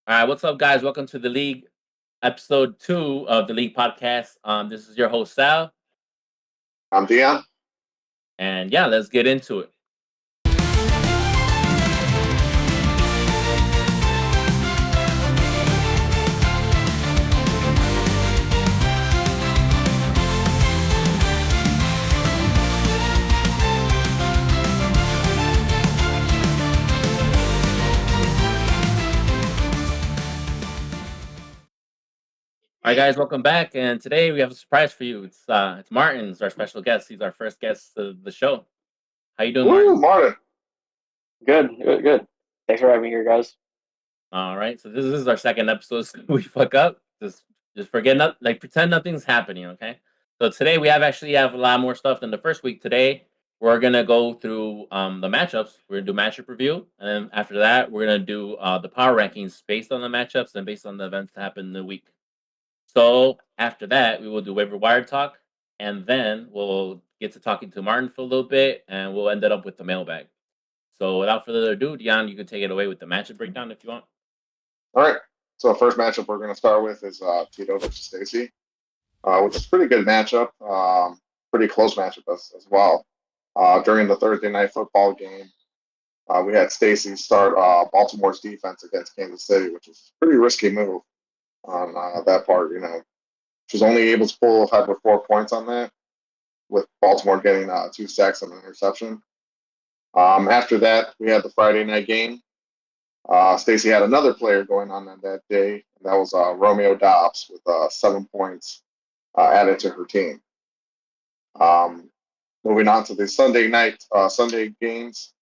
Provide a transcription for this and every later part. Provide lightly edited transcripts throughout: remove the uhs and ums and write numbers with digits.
All right, what's up, guys? Welcome to the League, episode 2 of the League podcast. This is your host Sal, I'm Dion. and yeah, let's get into it. All right, guys, welcome back. And today we have a surprise for you. It's Martin's our special guest. He's our first guest of the show. How you doing, Woo, Martin? Martin. Good. Thanks for having me here, guys. All right, so this is our second episode. So we fuck up. Just forget like pretend nothing's happening. Okay. So today we have a lot more stuff than the first week. Today we're gonna go through the matchups. We're gonna do matchup review, and then after that we're gonna do the power rankings based on the matchups and based on the events that happened in the week. So after that we will do waiver wire talk, and then we'll get to talking to Martin for a little bit, and we'll end it up with the mailbag. So without further ado, Dion, you can take it away with the matchup breakdown if you want. All right. So the first matchup we're going to start with is Tito versus Stacy, which is a pretty good matchup. Pretty close matchup as well. During the Thursday night football game, we had Stacy start Baltimore's defense against Kansas City, which was a pretty risky move on that part. She was only able to pull ahead with 4 points on that, with Baltimore getting 2 sacks and an interception. After that, we had the Friday night game. Stacy had another player going on that day, and that was Romeo Dobbs with 7 points added to her team. Moving on to the Sunday games.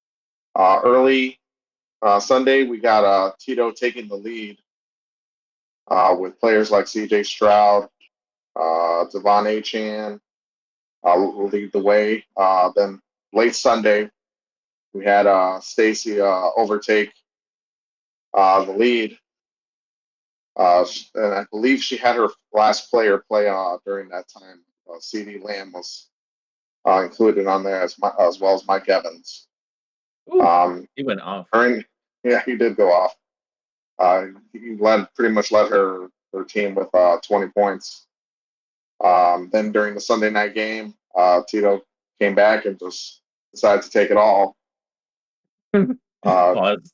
Early Sunday, we got Tito taking the lead with players like C.J. Stroud, Devon Achane will lead the way. Then late Sunday, we had Stacy overtake the lead. And I believe she had her last player play during that time. C.D. Lamb was included on there as well as Mike Evans. Ooh, he went off. Yeah, he did go off. He pretty much led her team with 20 points. Then during the Sunday night game, Tito came back and just decided to take it all. Pause.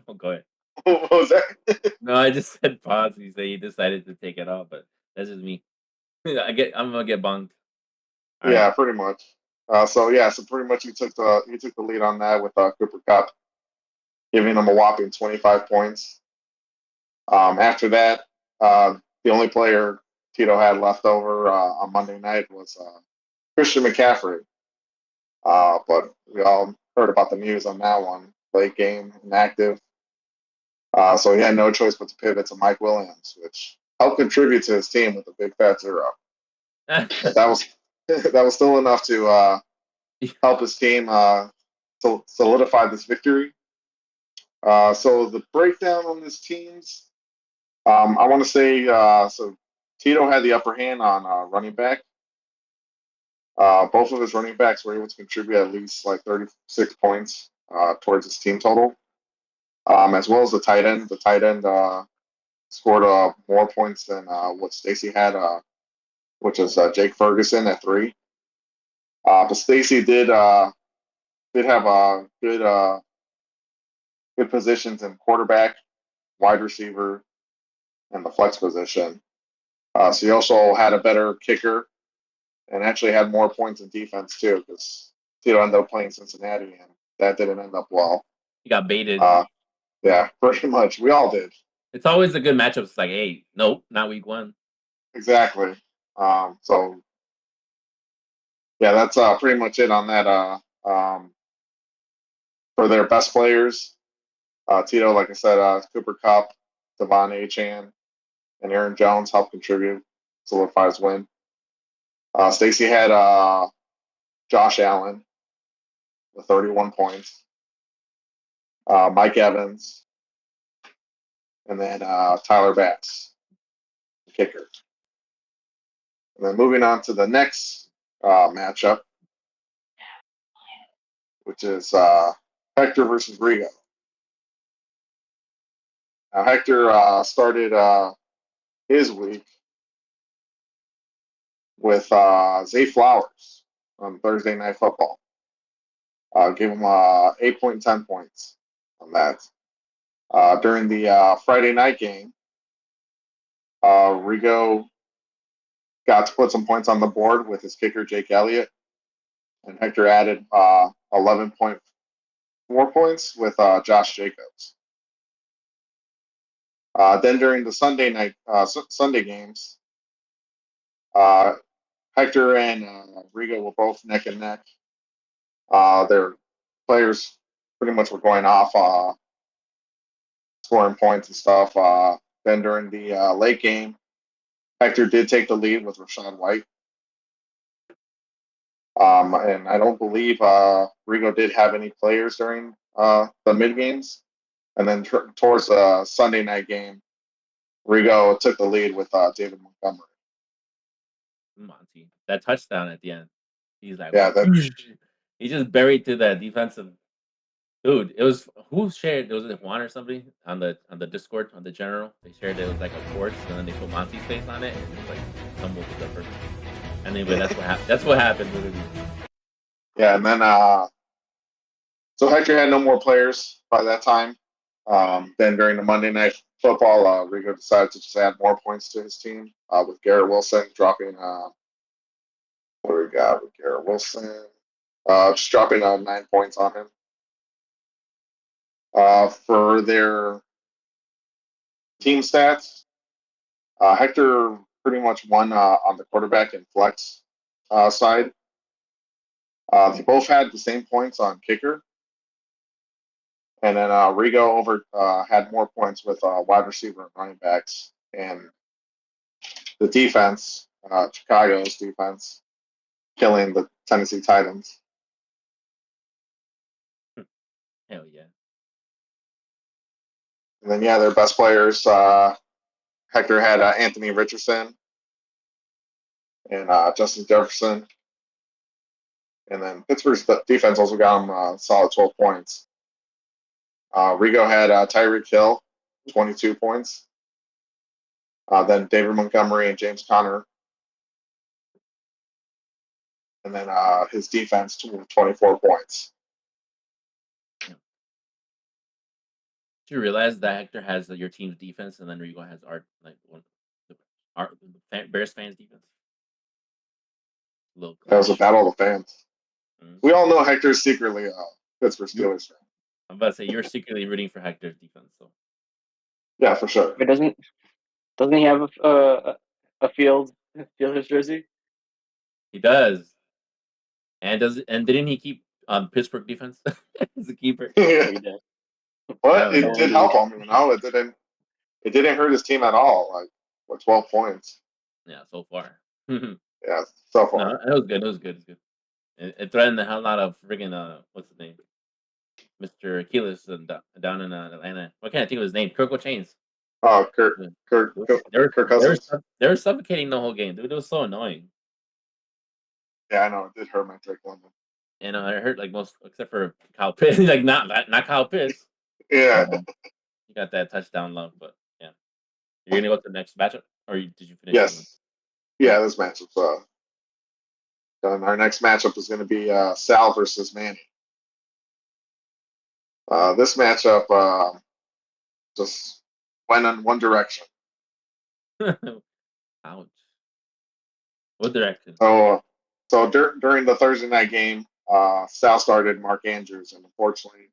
Oh, go ahead. What was that? No, I just said pause. You say he decided to take it off, but that's just me. I'm gonna get bunged. All right. Yeah, pretty much. So pretty much he took the lead on that with Cooper Cup, giving him a whopping 25 points. After that, the only player Tito had left over on Monday night was Christian McCaffrey. But we all heard about the news on that one. Late game, inactive. So he had no choice but to pivot to Mike Williams, which helped contribute to his team with a big fat zero. But that was that was still enough to help his team solidify this victory. So the breakdown on this teams, I want to say so Tito had the upper hand on running back. Both of his running backs were able to contribute at least like 36 points towards his team total, as well as the tight end. The tight end scored more points than what Stacy had, which is Jake Ferguson at 3. But Stacy did have good positions in quarterback, wide receiver, and the flex position. So he also had a better kicker and actually had more points in defense too, because Tito ended up playing Cincinnati, and that didn't end up well. He got baited. Yeah, pretty much. We all did. It's always a good matchup. It's like, hey, nope, not week 1. Exactly. So yeah, that's pretty much it on that. For their best players, Tito, like I said, Cooper Cup, Devon Achane, and Aaron Jones helped contribute, solidify his win. Stacy had Josh Allen with 31 points, Mike Evans, and then Tyler Bass, the kicker. And then moving on to the next matchup, which is Hector versus Rigo. Now Hector started his week with Zay Flowers on Thursday Night Football. Gave him 8.10 points on that. During the Friday night game, Rigo got to put some points on the board with his kicker, Jake Elliott, and Hector added 11.4 points with Josh Jacobs. Then during the Sunday games, Hector and Rigo were both neck and neck. Their players pretty much were going off, scoring points and stuff. Then during the late game, Hector did take the lead with Rashawn White. And I don't believe Rigo did have any players during the mid games. And then towards the Sunday night game, Rigo took the lead with David Montgomery. Monty, that touchdown at the end. He's like, Yeah, he just buried through that defensive dude. It was who shared? Was it Juan or somebody on the Discord on the general? They shared it was like a torch, and then they put Monty's face on it, and it was like stumbled to the person. Anyway, that's what happened. That's what happened. Literally. Yeah, and then so Hector had no more players by that time. Then during the Monday Night Football, Rigo decided to just add more points to his team with Garrett Wilson dropping. What do we got with Garrett Wilson? Just dropping 9 points on him. For their team stats, Hector pretty much won on the quarterback and flex side. They both had the same points on kicker. And then Rigo had more points with wide receiver and running backs. And the defense, Chicago's defense, killing the Tennessee Titans. Hell yeah. And then, their best players, Hector had Anthony Richardson and Justin Jefferson. And then Pittsburgh's defense also got him a solid 12 points. Rigo had Tyreek Hill, 22 points. Then David Montgomery and James Conner. And then his defense, 24 points. Did you realize that Hector has your team's defense, and then Rigo has the Bears fans' defense? That was a battle of the fans. Mm-hmm. We all know Hector's secretly a Pittsburgh Steelers fan. I'm about to say you're secretly rooting for Hector's defense, so yeah, for sure. But doesn't he have a Fields jersey? He does. And didn't he keep Pittsburgh defense as a keeper? Yeah. He did. But it did help him, It didn't hurt his team at all. Like, what, 12 points? Yeah, so far. Yeah, so far. No, it was good. It was good. It threatened the hell out of friggin' what's his name, Mr. Achilles down in Atlanta. What can't I think of his name? Kirk Chains. Oh, Kirk Cousins. They were suffocating the whole game, dude. It was so annoying. Yeah, I know. It did hurt my Drake London. And it hurt like most, except for Kyle Pitts. Like not Kyle Pitts. Yeah. You got that touchdown love, but yeah. You're gonna go to the next matchup, or did you finish? Yes. Yeah, this matchup's done. Our next matchup is going to be Sal versus Manny. This matchup just went in one direction. Ouch. What direction? So during the Thursday night game, Sal started Mark Andrews, and unfortunately,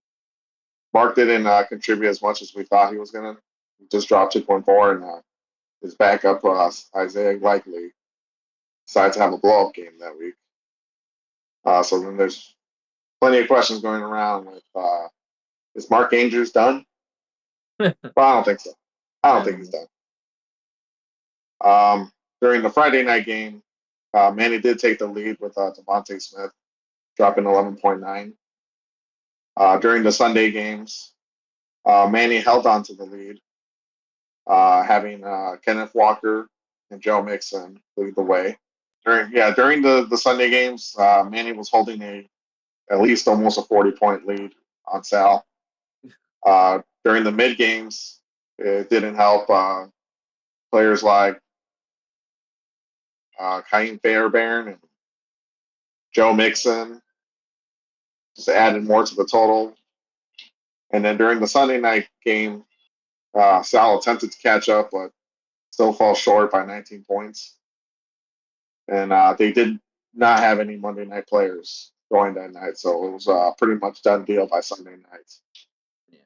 Mark didn't contribute as much as we thought he was going to. He just dropped 2.4, and his backup, Isaiah Likely, decided to have a blow-up game that week. So then there's plenty of questions going around with, is Mark Andrews done? Well, I don't think so. I don't think he's done. During the Friday night game, Manny did take the lead with Devontae Smith, dropping 11.9. During the Sunday games, Manny held on to the lead, having Kenneth Walker and Joe Mixon lead the way. During the Sunday games, Manny was holding at least almost a 40-point lead on Sal. During the mid games, It didn't help players like Kane Fairbairn and Joe Mixon. Just added more to the total. And then during the Sunday night game, Sal attempted to catch up, but still fall short by 19 points. And they did not have any Monday night players going that night, so it was pretty much done deal by Sunday night. Yeah.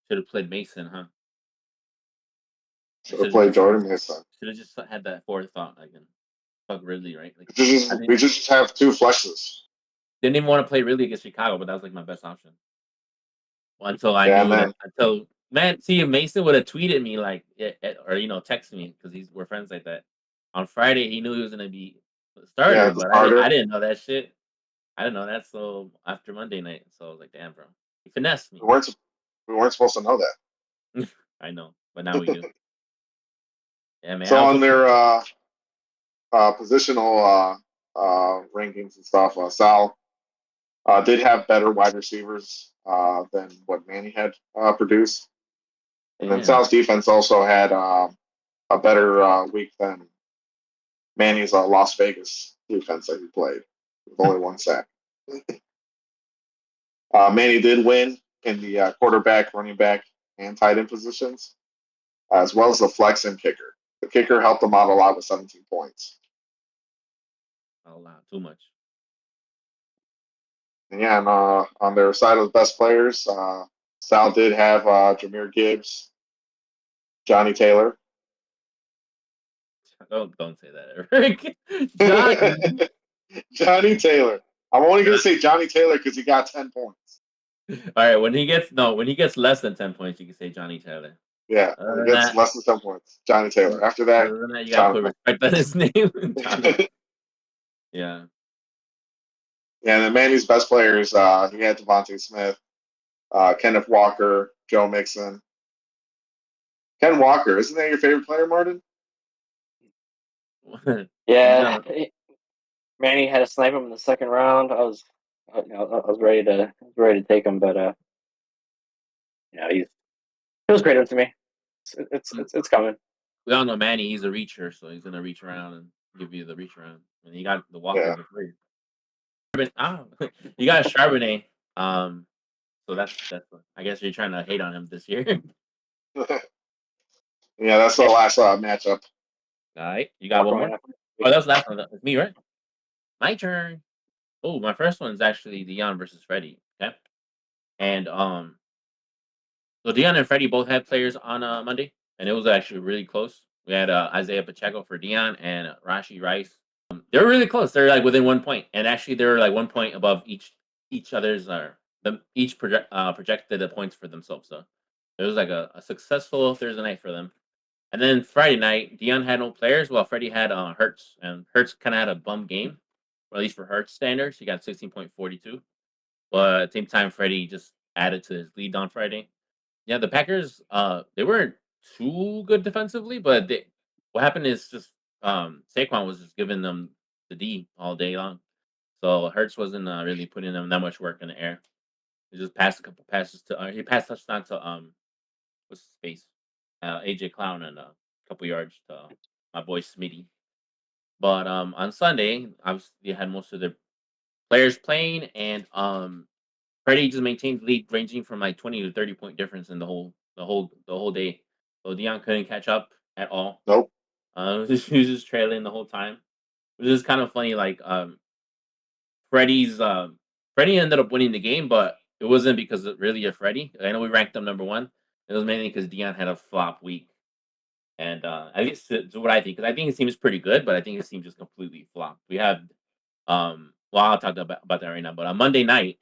Should have played Mason, huh? Should have played Jordan Mason. Should have just had that forethought, like, and fuck Ridley, right? Like, We just have two flushes. Didn't even want to play Ridley against Chicago, but that was like my best option. Until I knew that. See, if Mason would have tweeted me like, or texted me because we're friends like that. On Friday, he knew he was gonna be the starter, but I didn't know that shit. I didn't know that. So after Monday night, so I was like, damn, bro, he finessed me. We weren't supposed to know that. I know, but now we do. Yeah, man. So on their positional rankings and stuff, Sal did have better wide receivers than what Manny had produced. And then Sal's defense also had a better week than Manny's Las Vegas defense that he played with only one sack. Manny did win in the quarterback, running back, and tight end positions, as well as the flex and kicker. The kicker helped them out a lot with 17 points. A lot, too much. And yeah, and on their side of the best players, Sal did have Jahmyr Gibbs, Johnny Taylor. Don't say that, Eric. Johnny Taylor. I'm only going to say Johnny Taylor because he got 10 points. All right, when he gets less than 10 points, you can say Johnny Taylor. Yeah, when he gets less than 10 points, Johnny Taylor. After that, you got to put respect on his name. Yeah. Yeah, and then Manny's best players, he had Devontae Smith, Kenneth Walker, Joe Mixon. Ken Walker, isn't that your favorite player, Martin? Yeah, Manny had to snipe him in the second round. I was ready to take him, but he was great to me. It's coming. We all know Manny. He's a reacher, so he's gonna reach around and give you the reach around. And he got the Walker before you. You got Charbonnet. So that's. I guess you're trying to hate on him this year. Yeah, that's the last matchup. All right, you got one more. Oh, that's the last one. That's me, right? My turn. Oh, my first one is actually Dion versus Freddie. Okay, and so Dion and Freddie both had players on Monday, and it was actually really close. We had Isaiah Pacheco for Dion and Rashi Rice. They were really close. They're like within 1 point, and actually they were like 1 point above each other's. Each projected the points for themselves. So it was like a successful Thursday night for them. And then Friday night, Dion had no players, while Freddie had Hertz, and Hertz kind of had a bum game, or at least for Hertz standards. He got 16.42, but at the same time, Freddie just added to his lead on Friday. Yeah, the Packers, they weren't too good defensively, but what happened is just Saquon was just giving them the D all day long, so Hertz wasn't really putting them that much work in the air. He just passed a couple passes to he passed touchdown to what's his face, AJ Clown, and a couple yards to my boy Smitty. But on Sunday, obviously they had most of their players playing, and Freddie just maintained the lead, ranging from like 20 to 30 point difference in the whole day. So Dion couldn't catch up at all. Nope. He was just trailing the whole time, which is kind of funny. Like Freddie ended up winning the game, but it wasn't because of really of Freddie. I know we ranked them number one. It was mainly because Dion had a flop week, and at least it's what I think. Because I think his team is pretty good, but I think his team just completely flopped. We have well, I'll talk about that right now. But on Monday night,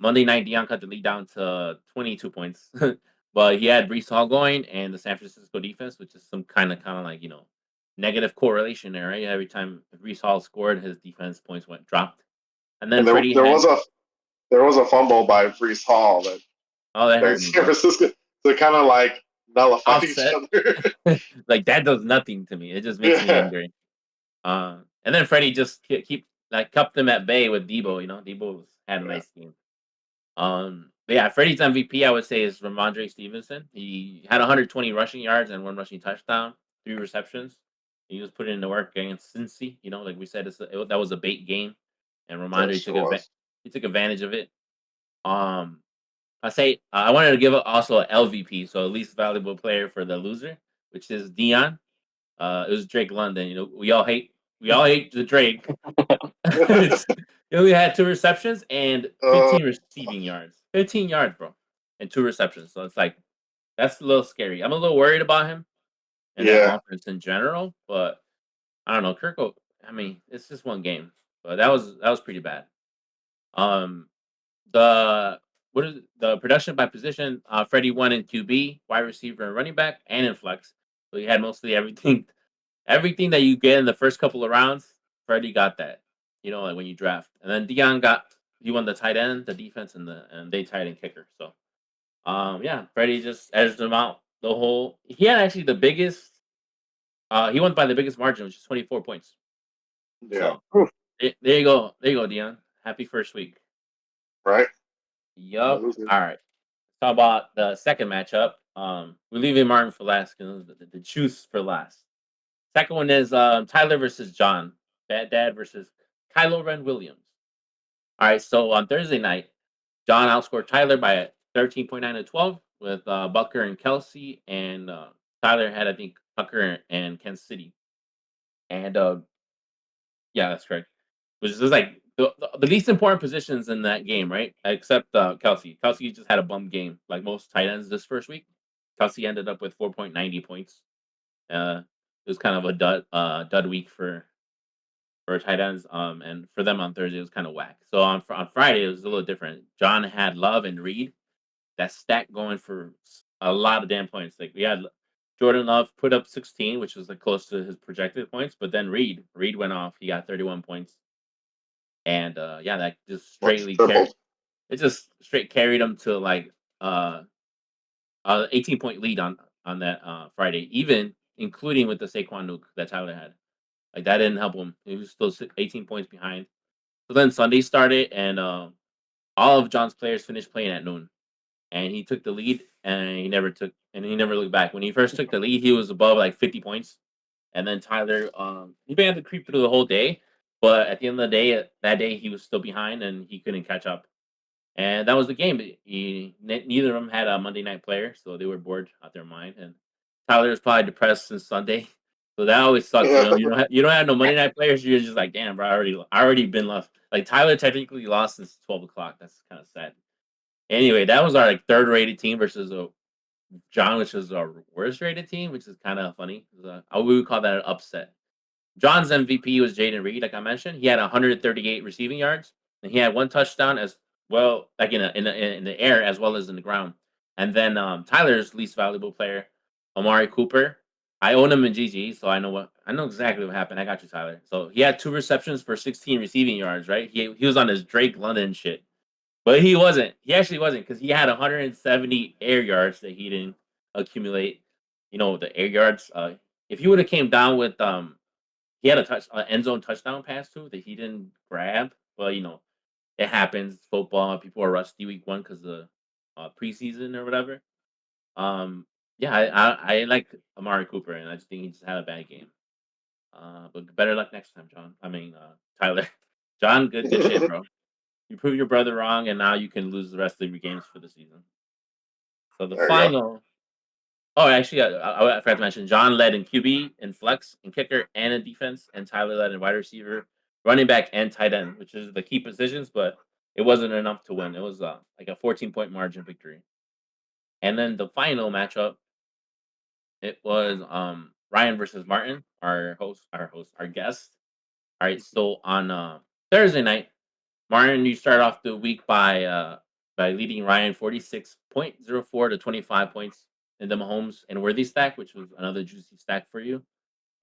Dion cut the lead down to 22 points. But he had Brees Hall going and the San Francisco defense, which is some kind of like, negative correlation there, right? Every time Brees Hall scored, his defense points dropped. And then there was a fumble by Brees Hall that hurt me. San Francisco. So kind of like nullify each Offset. other. Like that does nothing to me. It just makes me angry. And then Freddie just kept them at bay with Debo. Debo had a nice game. But yeah, Freddie's MVP I would say is Ramondre Stevenson. He had 120 rushing yards and 1 rushing touchdown, 3 receptions. He was putting in the work against Cincy. Like we said, that was a bait game, and That Ramondre sure was. he took advantage of it. Um, I say I wanted to give also a LVP, so least valuable player for the loser, which is Dion. It was Drake London. We all hate the Drake. He only had 2 receptions and Uh, 15 receiving yards. 15 yards, bro, and 2 receptions. So it's like that's a little scary. I'm a little worried about him and that yeah, offense in general, but I don't know. I mean, it's just one game, but that was pretty bad. Um, the what is the production by position? Freddie won in QB, wide receiver, and running back, and in flex. So he had mostly everything, everything that you get in the first couple of rounds. Freddie got that. Like when you draft, and then Dion he won the tight end, the defense, and they tight end kicker. So yeah, Freddie just edged him out the whole. He had actually the biggest. He won by the biggest margin, which is 24 points. yeah, So there you go, Dion. Happy first week. right. Yup. Losing. All right. Talk about the second matchup. We're leaving Martin for last because the juice for last. Second one is Tyler versus John. Bad Dad versus Kylo Ren Williams. All right. So on Thursday night, John outscored Tyler by 13.9 to 12 with Bucker and Kelsey, and Tyler had I think Tucker and Kansas City. And yeah, that's correct. Which is like the least important positions in that game, right? Except Kelsey. Kelsey just had a bum game, like most tight ends this first week. Kelsey ended up with 4.90 points. It was kind of a dud week for tight ends. And for them on Thursday it was kind of whack. So on Friday it was a little different. John had Love and Reed that stack going for a lot of damn points. Like we had Jordan Love put up 16, which was like close to his projected points, but then Reed went off. He got 31 points. And yeah, that just Much straightly carried tripled. it just straight carried him to like 18-point lead on that Friday, even including with the Saquon nuke that Tyler had. Like that didn't help him. He was still 18 points behind. So then Sunday started, and all of John's players finished playing at noon, and he took the lead, and he never looked back. When he first took the lead, he was above like 50 points, and then Tyler, he began to creep through the whole day, but at the end of the day, that day he was still behind, and he couldn't catch up. And that was the game. Neither of them had a Monday night player, so they were bored out their mind. And Tyler was probably depressed since Sunday, so that always sucks. You don't have no Monday night players. You're just like, damn, bro, I already been lost. Like Tyler technically lost since 12 o'clock. That's kind of sad. Anyway, that was our like third rated team versus John, which was our worst rated team, which is kind of funny. We would call that an upset. John's MVP was Jaden Reed, like I mentioned. He had 138 receiving yards, and he had 1 touchdown as well, like in the air as well as in the ground. And then Tyler's least valuable player, Amari Cooper. I own him in GG, so I know exactly what happened. I got you, Tyler. So he had 2 receptions for 16 receiving yards, right? He was on his Drake London shit, but he wasn't. He actually wasn't because he had 170 air yards that he didn't accumulate. The air yards. If he would have came down with he had end zone touchdown pass too that he didn't grab. Well, it happens. Football, people are rusty week one because of preseason or whatever. Um, yeah, I like Amari Cooper, and I just think he just had a bad game. But better luck next time, John. I mean, Tyler. John, good shit, bro. You proved your brother wrong, and now you can lose the rest of your games for the season. So the There you go. final. Oh, actually, I forgot to mention John led in QB, in flex, in kicker, and in defense, and Tyler led in wide receiver, running back, and tight end, which is the key positions, but it wasn't enough to win. It was like a 14-point margin victory. And then the final matchup, it was Ryan versus Martin, our guest. All right, so on Thursday night, Martin, you start off the week by leading Ryan 46.04 to 25 points in the Mahomes and Worthy stack, which was another juicy stack for you.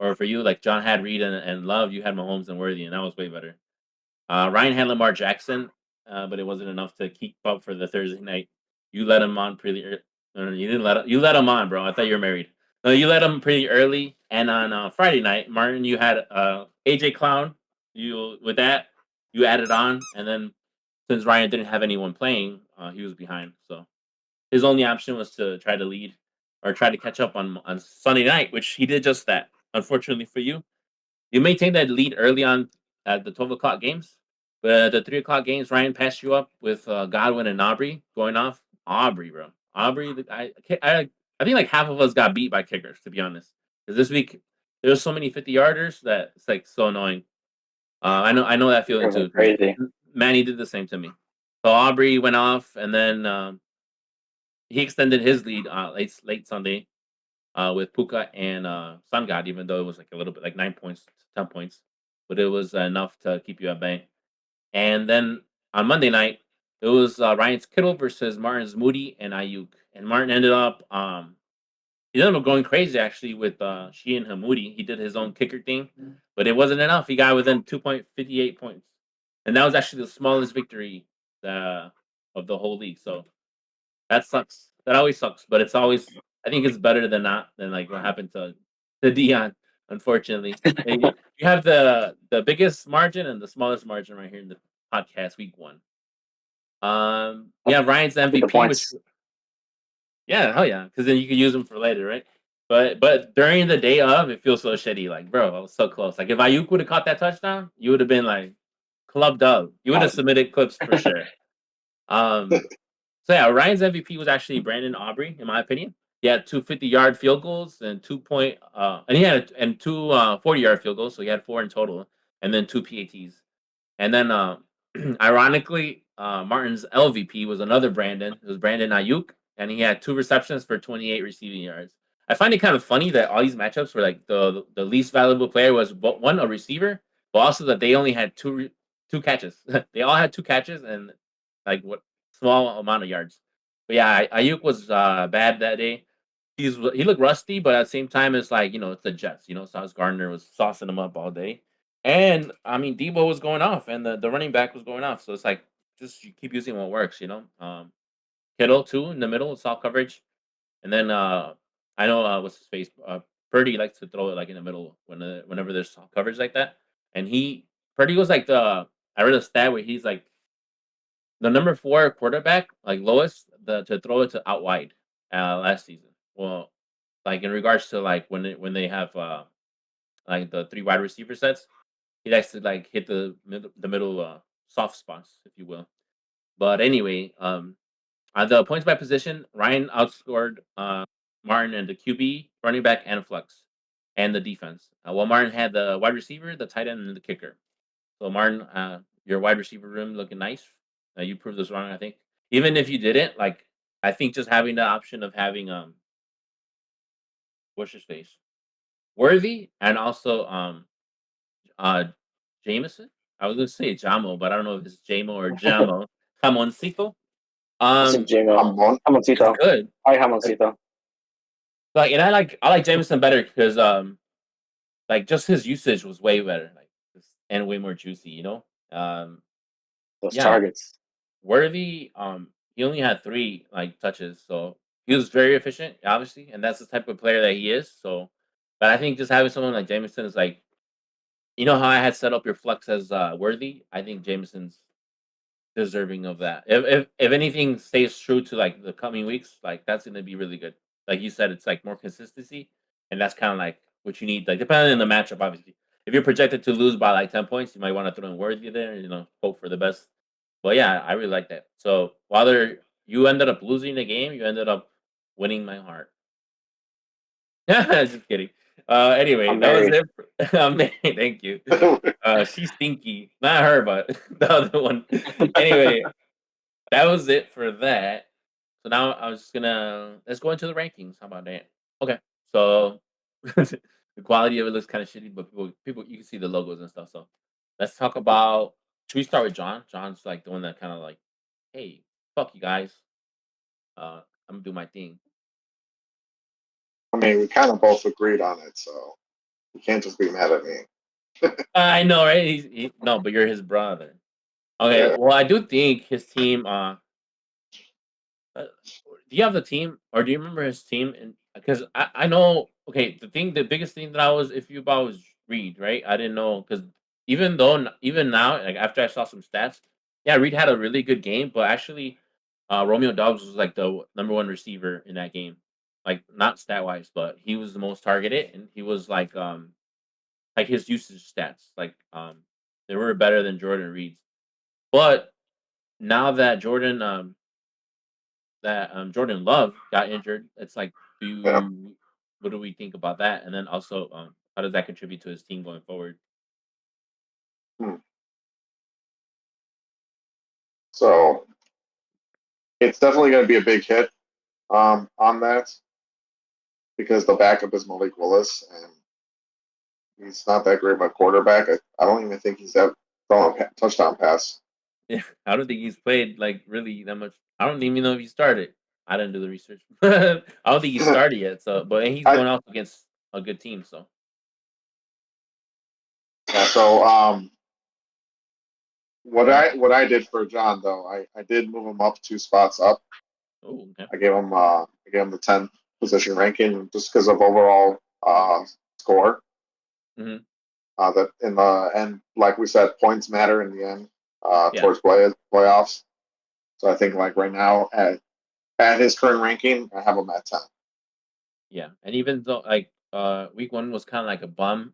Or for you, like John had Reed and Love, you had Mahomes and Worthy, and that was way better. Ryan had Lamar Jackson, but it wasn't enough to keep up for the Thursday night. You let him on pretty early. No, you didn't you let him on, bro. I thought you were married. No, you let him pretty early. And on Friday night, Martin, you had AJ Clown. You with that, you added on, and then since Ryan didn't have anyone playing, he was behind. So his only option was to try to lead or try to catch up on Sunday night, which he did just that. Unfortunately for you, you maintained that lead early on at the 12 o'clock games, but at the 3 o'clock games, Ryan passed you up with Godwin and Aubrey going off. Aubrey, bro, Aubrey. I think like half of us got beat by kickers, to be honest. Because this week there was so many 50 yarders that it's like so annoying. I know that feeling Kickers are too. 'Cause crazy. Manny did the same to me. So Aubrey went off, and then he extended his lead late Sunday with Puka and Sun God, even though it was like a little bit like 9 points, 10 points, but it was enough to keep you at bay. And then on Monday night, it was Ryan's Kittle versus Martin's Moody and Ayuk, and Martin ended up he ended up going crazy actually with she and Hamudi. He did his own kicker thing, but it wasn't enough. He got within 2.58 points, and that was actually the smallest victory uh, of the whole league. So that sucks. That always sucks, but it's always. I think it's better than not than like what happened to Dion. Unfortunately, and you have the biggest margin and the smallest margin right here in the podcast week one. Yeah, Ryan's I'll take the MVP, which points. yeah, hell yeah, because then you can use them for later, right? But during the day of, it feels so shitty. Like, bro, I was so close. Like, if Ayuk would have caught that touchdown, you would have been like clubbed up. You would have submitted clips for sure. Um, so yeah, Ryan's MVP was actually Brandon Aubrey, in my opinion. He had two 50-yard field goals and and he had and two 40-yard field goals, so he had four in total, and then two PATs. And then, ironically, Martin's LVP was another Brandon. It was Brandon Ayuk, and he had two receptions for 28 receiving yards. I find it kind of funny that all these matchups were like the least valuable player was one a receiver, but also that they only had two catches. They all had two catches and like what small amount of yards. But yeah, Ayuk was bad that day. He looked rusty, but at the same time, it's like it's the Jets. Sauce Gardner was saucing them up all day. And I mean, Debo was going off, and the running back was going off. So it's like just you keep using what works. Kittle too in the middle, soft coverage, and then I know what's his face. Purdy likes to throw it like in the middle whenever there's soft coverage like that. And Purdy was like I read a stat where he's like the number four quarterback, like lowest to throw it to out wide last season. Well, like in regards to like when they have like the three wide receiver sets. He likes to like hit the middle soft spots, if you will. But anyway, on the points by position, Ryan outscored Martin and the QB, running back, and flex, and the defense. While Martin had the wide receiver, the tight end, and the kicker. So Martin, your wide receiver room looking nice. You proved this wrong, I think. Even if you didn't, like, I think just having the option of having what's his face, Worthy, and also Uh, Jameson? I was gonna say Jamo, but I don't know if it's Jamo or Jamo. Jamoncito. I'll say Jago. I'm on. It's Jamoncito. good. I Jamoncito. Like, and I like Jameson better because like just his usage was way better, like and way more juicy. Those Yeah, targets. Worthy. He only had three like touches, so he was very efficient, obviously, and that's the type of player that he is. So, but I think just having someone like Jameson is like, how I had set up your flex as Worthy. I think Jameson's deserving of that. If anything stays true to like the coming weeks, like that's gonna be really good. Like you said, it's like more consistency, and that's kind of like what you need. Like depending on the matchup, obviously. If you're projected to lose by like 10 points, you might want to throw in Worthy there, hope for the best. But yeah, I really like that. So while you ended up losing the game, you ended up winning my heart. Just kidding. Anyway, I'm that was married. it. Thank you. She's stinky, not her, but the other one. Anyway, that was it for that. So now I was just gonna let's go into the rankings. How about that? Okay. So the quality of it looks kind of shitty, but people you can see the logos and stuff. So let's talk about. Should we start with John? John's like the one that kind of like, hey, fuck you guys. I'm gonna do my thing. I mean, we kind of both agreed on it, so you can't just be mad at me. I know, right? No, but you're his brother. Okay. Yeah. Well, I do think his team. Do you have the team, or do you remember his team? And because I know, okay, the biggest thing that I was if you about was Reed, right? I didn't know because even now, like after I saw some stats, Yeah, Reed had a really good game, but actually, Romeo Dobbs was like the number one receiver in that game. Like not stat wise, but he was the most targeted, and he was like his usage stats, they were better than Jordan Reed's. But now that Jordan Love got injured, it's like, do Yeah. you, what do we think about that? And then also, how does that contribute to his team going forward? Hmm. So it's definitely going to be a big hit on that because the backup is Malik Willis, and he's not that great of a quarterback. I don't even think he's ever thrown a touchdown pass. Yeah, I don't think he's played like really that much. I don't even know if he started. I didn't do the research. I don't think he started yet. So, but and he's I going out against a good team. So, Yeah. So mhm. what I did for John though, I did move him up 2 spots up. Oh, okay. I gave him the 10th position ranking just because of overall score. Hmm. That in the end, like we said, points matter in the end Yeah, towards playoffs. So I think like right now at his current ranking, I have him at 10. yeah. And even though week one was kind of like a bum,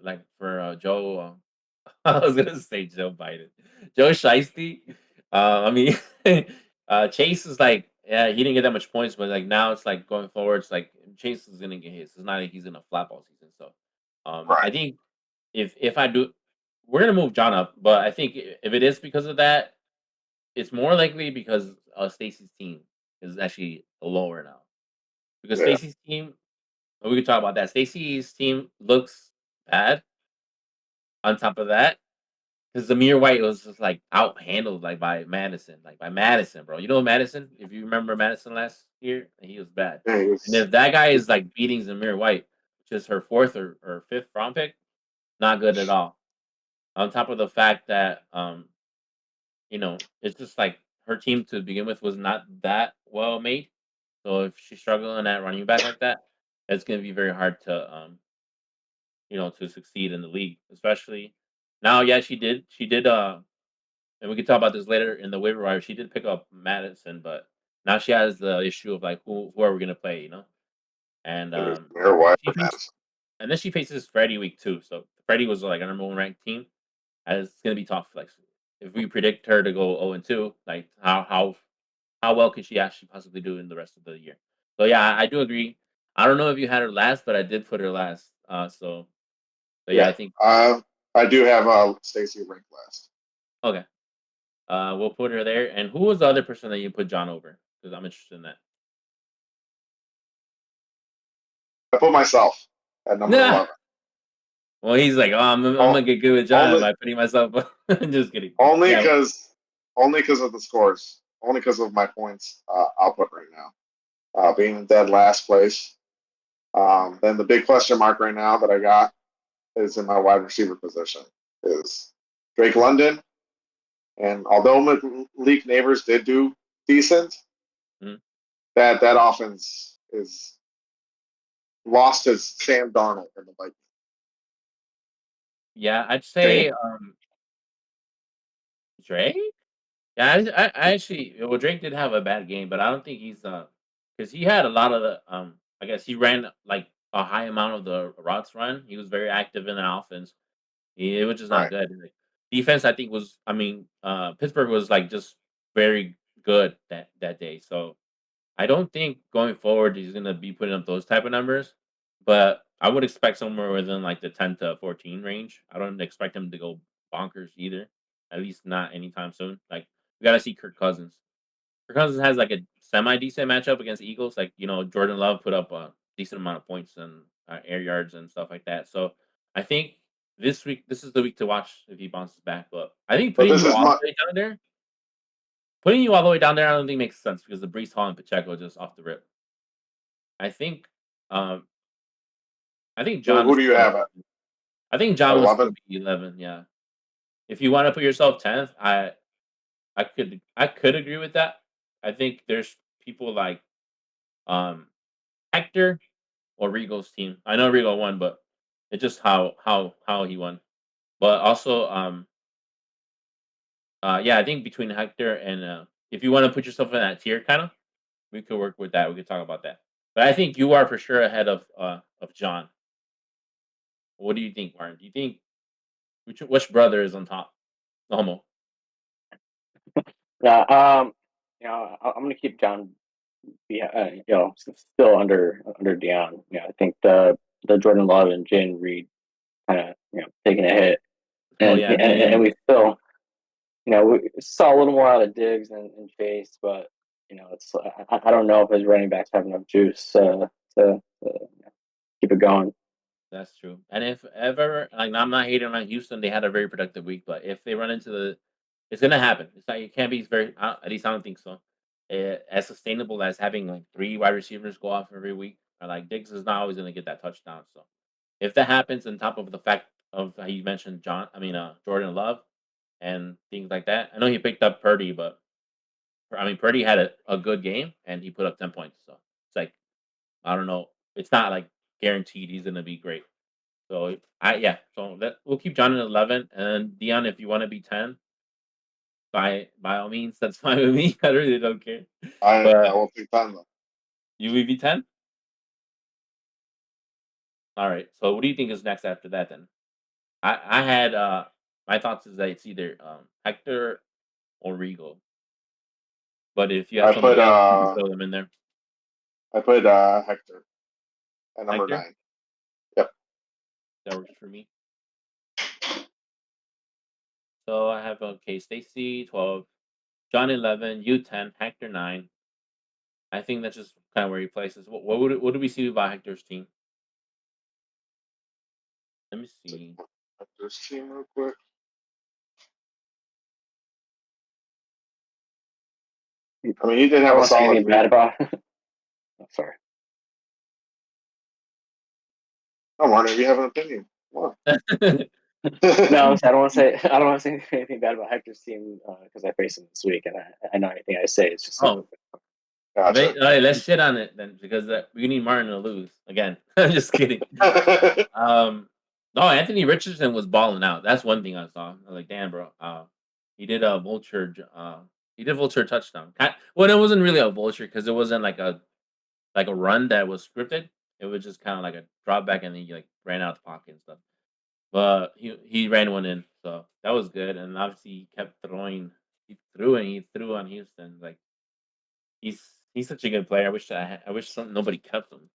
like for Joe. I was gonna say Joe Biden, Joe Shiesty. I mean, Chase is like, yeah, he didn't get that much points, but like now it's like going forward, it's like Chase is gonna get his. It's not like he's gonna flap all season. So, I Right. think if I do, we're gonna move John up, but I think if it is because of that, it's more likely because Stacy's team is actually lower now. Because Yeah. Stacy's team, we could talk about that. Stacy's team looks bad. On top of that, because Zamir White was just like out handled like by Madison, bro. You know Madison? If you remember Madison last year, he was bad. Yeah. And if that guy is like beating Zamir White, which is her fourth or fifth round pick, not good at all. On top of the fact that it's just like her team to begin with was not that well made. So if she's struggling at running back like that, it's gonna be very hard to succeed in the league. Especially now, yeah, she did and we can talk about this later in the waiver wire. She did pick up Madison, but now she has the issue of like who are we gonna play. And It is Mayor White she or faced Madison. and then she faces Freddie week 2. So Freddie was like a number one ranked team. And it's gonna be tough. Like if we predict her to go 0-2, like how well could she actually possibly do in the rest of the year? So yeah, I do agree. I don't know if you had her last, but I did put her last. So yeah, Yeah. I think I do have Stacy ranked last. okay. We'll put her there. And who was the other person that you put John over? Because I'm interested in that. I put myself at number Nah. 11. Well, he's like, oh, I'm gonna Oh, get good with John only by putting myself. Just kidding. only Yeah. because only because of the scores. Only because of my points output right now. Being in dead last place. Then the big question mark right now that I got is in my wide receiver position is Drake London. And although Malik Neighbors did do decent, Mhm. that offense is lost to Sam Darnold in the Vikings. Yeah, I'd Okay. say Drake. Yeah, I actually, well, Drake did have a bad game, but I don't think he's because he had a lot of the I guess he ran like a high amount of the routes run. He was very active in the offense. It was just not Right. good. Like, defense, I think was. I mean, Pittsburgh was like just very good that day. So I don't think going forward he's gonna be putting up those type of numbers. But I would expect somewhere within like the 10 to 14 range. I don't expect him to go bonkers either. At least not anytime soon. Like we gotta see Kirk Cousins. Kirk Cousins has like a semi decent matchup against the Eagles. Like Jordan Love put up a decent amount of points and air yards and stuff like that. So I think this is the week to watch if he bounces back. But I think But this is my putting you all the way down there, I don't think makes sense because the Brees Hall and Pacheco just off the rip. I think, um, I think John who is do you still. have at I think John will still 11? be 11. Yeah, if you want to put yourself 10th, I could agree with that. I think there's people like um Hector or Regal's team. I know Regal won, but it's just how he won. But also Yeah, I think between Hector and if you want to put yourself in that tier, kind of, we could work with that. We could talk about that. But I think you are for sure ahead of John. What do you think, Martin? Do you think which brother is on top? Homo. Yeah. I'm gonna keep John. Still under Dion. I think the Jordan Love and Jane Reed kind of taking a hit, Oh and yeah, and, they and didn't. we still we saw a little more out of Diggs and Chase, but it's I don't know if his running backs have enough juice to keep it going. That's true. And if ever, like, I'm not hating on Houston, they had a very productive week. But if they run into it's gonna happen. It's not. It can't be very. At least I don't think so. As sustainable as having like three wide receivers go off every week. Or like Diggs is not always gonna get that touchdown. So if that happens, on top of the fact of how you mentioned Jordan Love and things like that. I know he picked up Purdy, but I mean Purdy had a good game and he put up 10 points. So it's like I don't know. It's not like guaranteed he's gonna be great. So we'll keep John at 11 and Dion if you want to be 10 by all means that's fine with me. I really don't care. I But will take time though. you will be 10. All right. So what do you think is next after that then? I had my thoughts is that it's either Hector or Regal. But if you have I put somebody else, you can throw them in there. Hector at number Hector, 9. Yep. that works for me. So I have Stacy 12, John 11, you 10, Hector 9. I think that's just kind of where he places. What do we see about Hector's team? Let me see. Hector's team real quick. I mean, he did I have don't a want to say solid anything week. bad about. Sorry. Come on, if you have an opinion, come No, on. I don't want to say anything bad about Hector's team because I face him this week, and I know anything I say is just Oh, Gotcha. all right, let's shit on it then because we need Martin to lose again. I'm just kidding. No, Anthony Richardson was balling out. That's one thing I saw. I was like, damn, bro. He did a vulture. He did vulture touchdown. Well, it wasn't really a vulture because it wasn't like a run that was scripted. It was just kind of like a drop back and then he like ran out the pocket and stuff. But he ran one in, so that was good. And obviously he kept throwing. He threw on Houston. Like he's he's such a good player. I wish nobody kept him.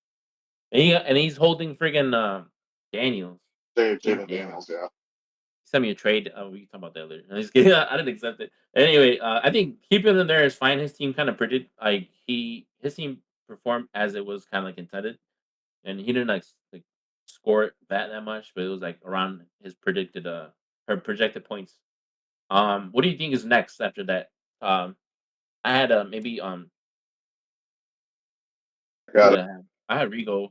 And he's holding friggin' Daniels. Jaden Jaden Daniels. Daniels, yeah. He sent me a trade. Oh, we can talk about that later. I'm just kidding. I didn't accept it. Anyway, I think keeping him there is fine. His team kind of predicted like his team performed as it was kind of like intended, and he didn't like score that much, but it was like around his predicted her projected points. What do you think is next after that? I had maybe who Got did it. I have? I had Rigo.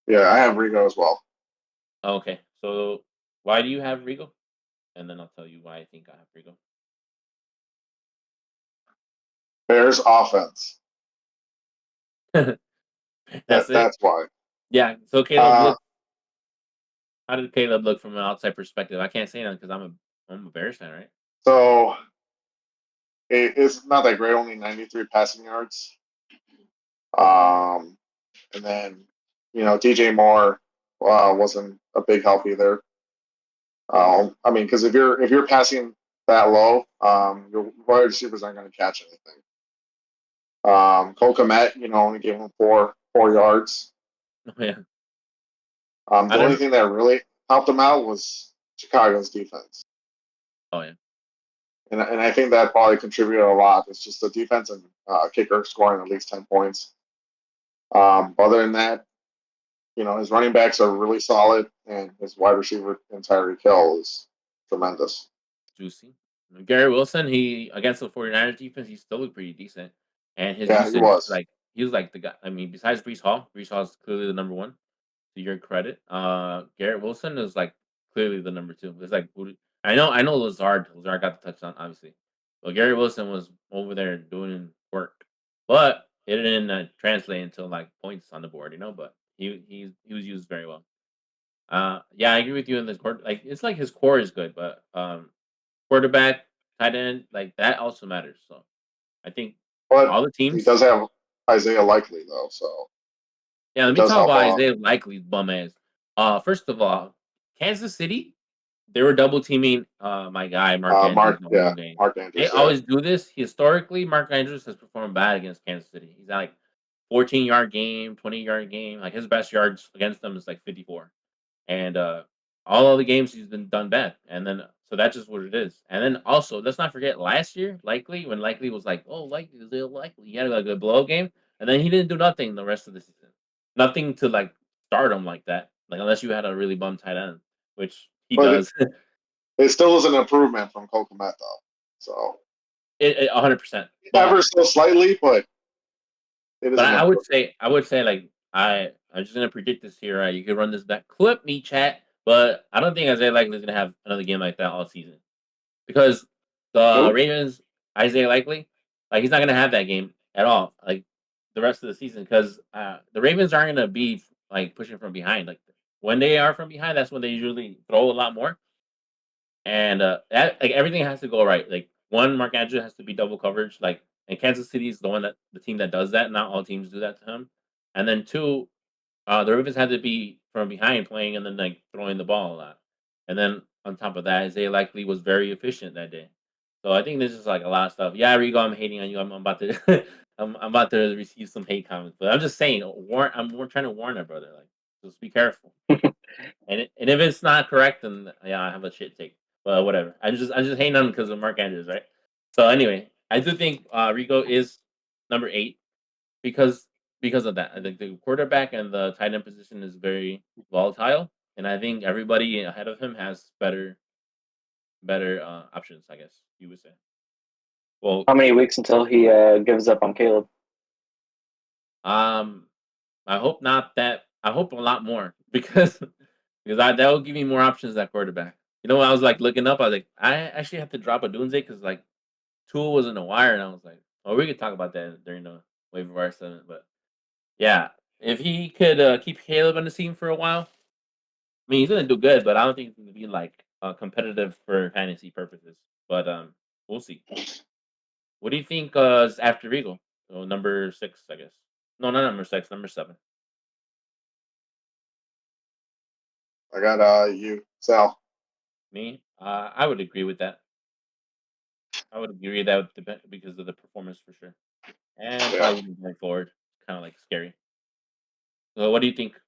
Yeah, I have Rigo as well. Oh, okay, so why do you have Rigo? And then I'll tell you why I think I have Rigo. Bears offense. That's it. That's why. Yeah. So Caleb, Uh, look. How did Caleb look from an outside perspective? I can't say that because I'm a Bears fan, right? so it's not that great. Only 93 passing yards. And then DJ Moore wasn't a big help either. I mean, because if you're passing that low, your wide receivers aren't going to catch anything. Cole Kmet, only gave him four yards. Oh yeah. I The only don't. thing that really helped him out was Chicago's defense, Oh yeah. and I think that probably contributed a lot. It's just the defense and kicker scoring at least 10 points. Other than that, his running backs are really solid, and his wide receiver in Tyreek Hill is tremendous. Juicy. Gary Wilson, he against the 49ers defense, he still looked pretty decent. And his Yeah, he usage, was. like he was like the guy. I mean, besides Brees Hall is clearly the number one. To your credit, Garrett Wilson is like clearly the number two. It's like I know Lazard got the touchdown, obviously, but Garrett Wilson was over there doing work, but it didn't translate until like points on the board, But he was used very well. Yeah, I agree with you in this court. Like it's like his core is good, but quarterback tight end, like that also matters. So I think But all the he teams. does have Isaiah Likely though, so Yeah, let it me does talk help about a lot. Isaiah Likely's bum ass. First of all, Kansas City, they were double teaming my guy Mark Andrews the whole game. Mark They Andrews, yeah. always do this. Historically, Mark Andrews has performed bad against Kansas City. He's at like 14-yard game, 20-yard game. Like his best yards against them is like 54. And all of the games he's been done bad. And then so that's just what it is. And then also let's not forget last year, Likely, when Likely was like, oh, Likely is Likely. He had like a blow game, and then he didn't do nothing the rest of the season. Nothing to like start him like that. Like unless you had a really bum tight end, which he But does. it still is an improvement from Cole Kmet though. So 100%. ever so slightly, but it is But an improvement. I would say like I'm just gonna predict this here. Right? You could run this back, clip me, chat. But I don't think Isaiah Likely is gonna have another game like that all season. Because the Who? Ravens, Isaiah Likely, like he's not gonna have that game at all, like the rest of the season, because the Ravens aren't gonna be like pushing from behind. Like when they are from behind, that's when they usually throw a lot more, and that like everything has to go right. Like one, Mark Andrews has to be double coverage, like and Kansas City is the team that does that. Not all teams do that to him. And then two, the Ravens had to be from behind playing and then like throwing the ball a lot. And then on top of that, Isaiah Likely was very efficient that day. So I think this is like a lot of stuff. Yeah, Rigo, I'm hating on you. I'm about to I'm about to receive some hate comments. But I'm just saying, I'm more trying to warn our brother. Like, just be careful. And if it's not correct, then yeah, I have a shit take. But whatever. I'm just hating on him because of Mark Andrews, right? So anyway, I do think Rigo is number 8 because of that. I think the quarterback and the tight end position is very volatile, and I think everybody ahead of him has better options. I guess you would say. Well, How many weeks until he gives up on Caleb? um, I hope not that. I hope a lot more because that will give me more options at quarterback. You know, when I was like looking up, I was like, I actually have to drop a Dunze because like Tool was in the wire, and I was like, oh, we could talk about that during the waiver wire segment, but yeah, if he could keep Caleb on the team for a while, I mean, he's gonna do good, but I don't think he's gonna be like competitive for fantasy purposes. But we'll see. What do you think is after Regal? So number 6, I guess. No, not number 6, number 7. I got you, Sal. Me, I would agree with that. I would agree with that because of the performance for sure, and Yeah. probably going forward, kind of like scary. So, what do you think?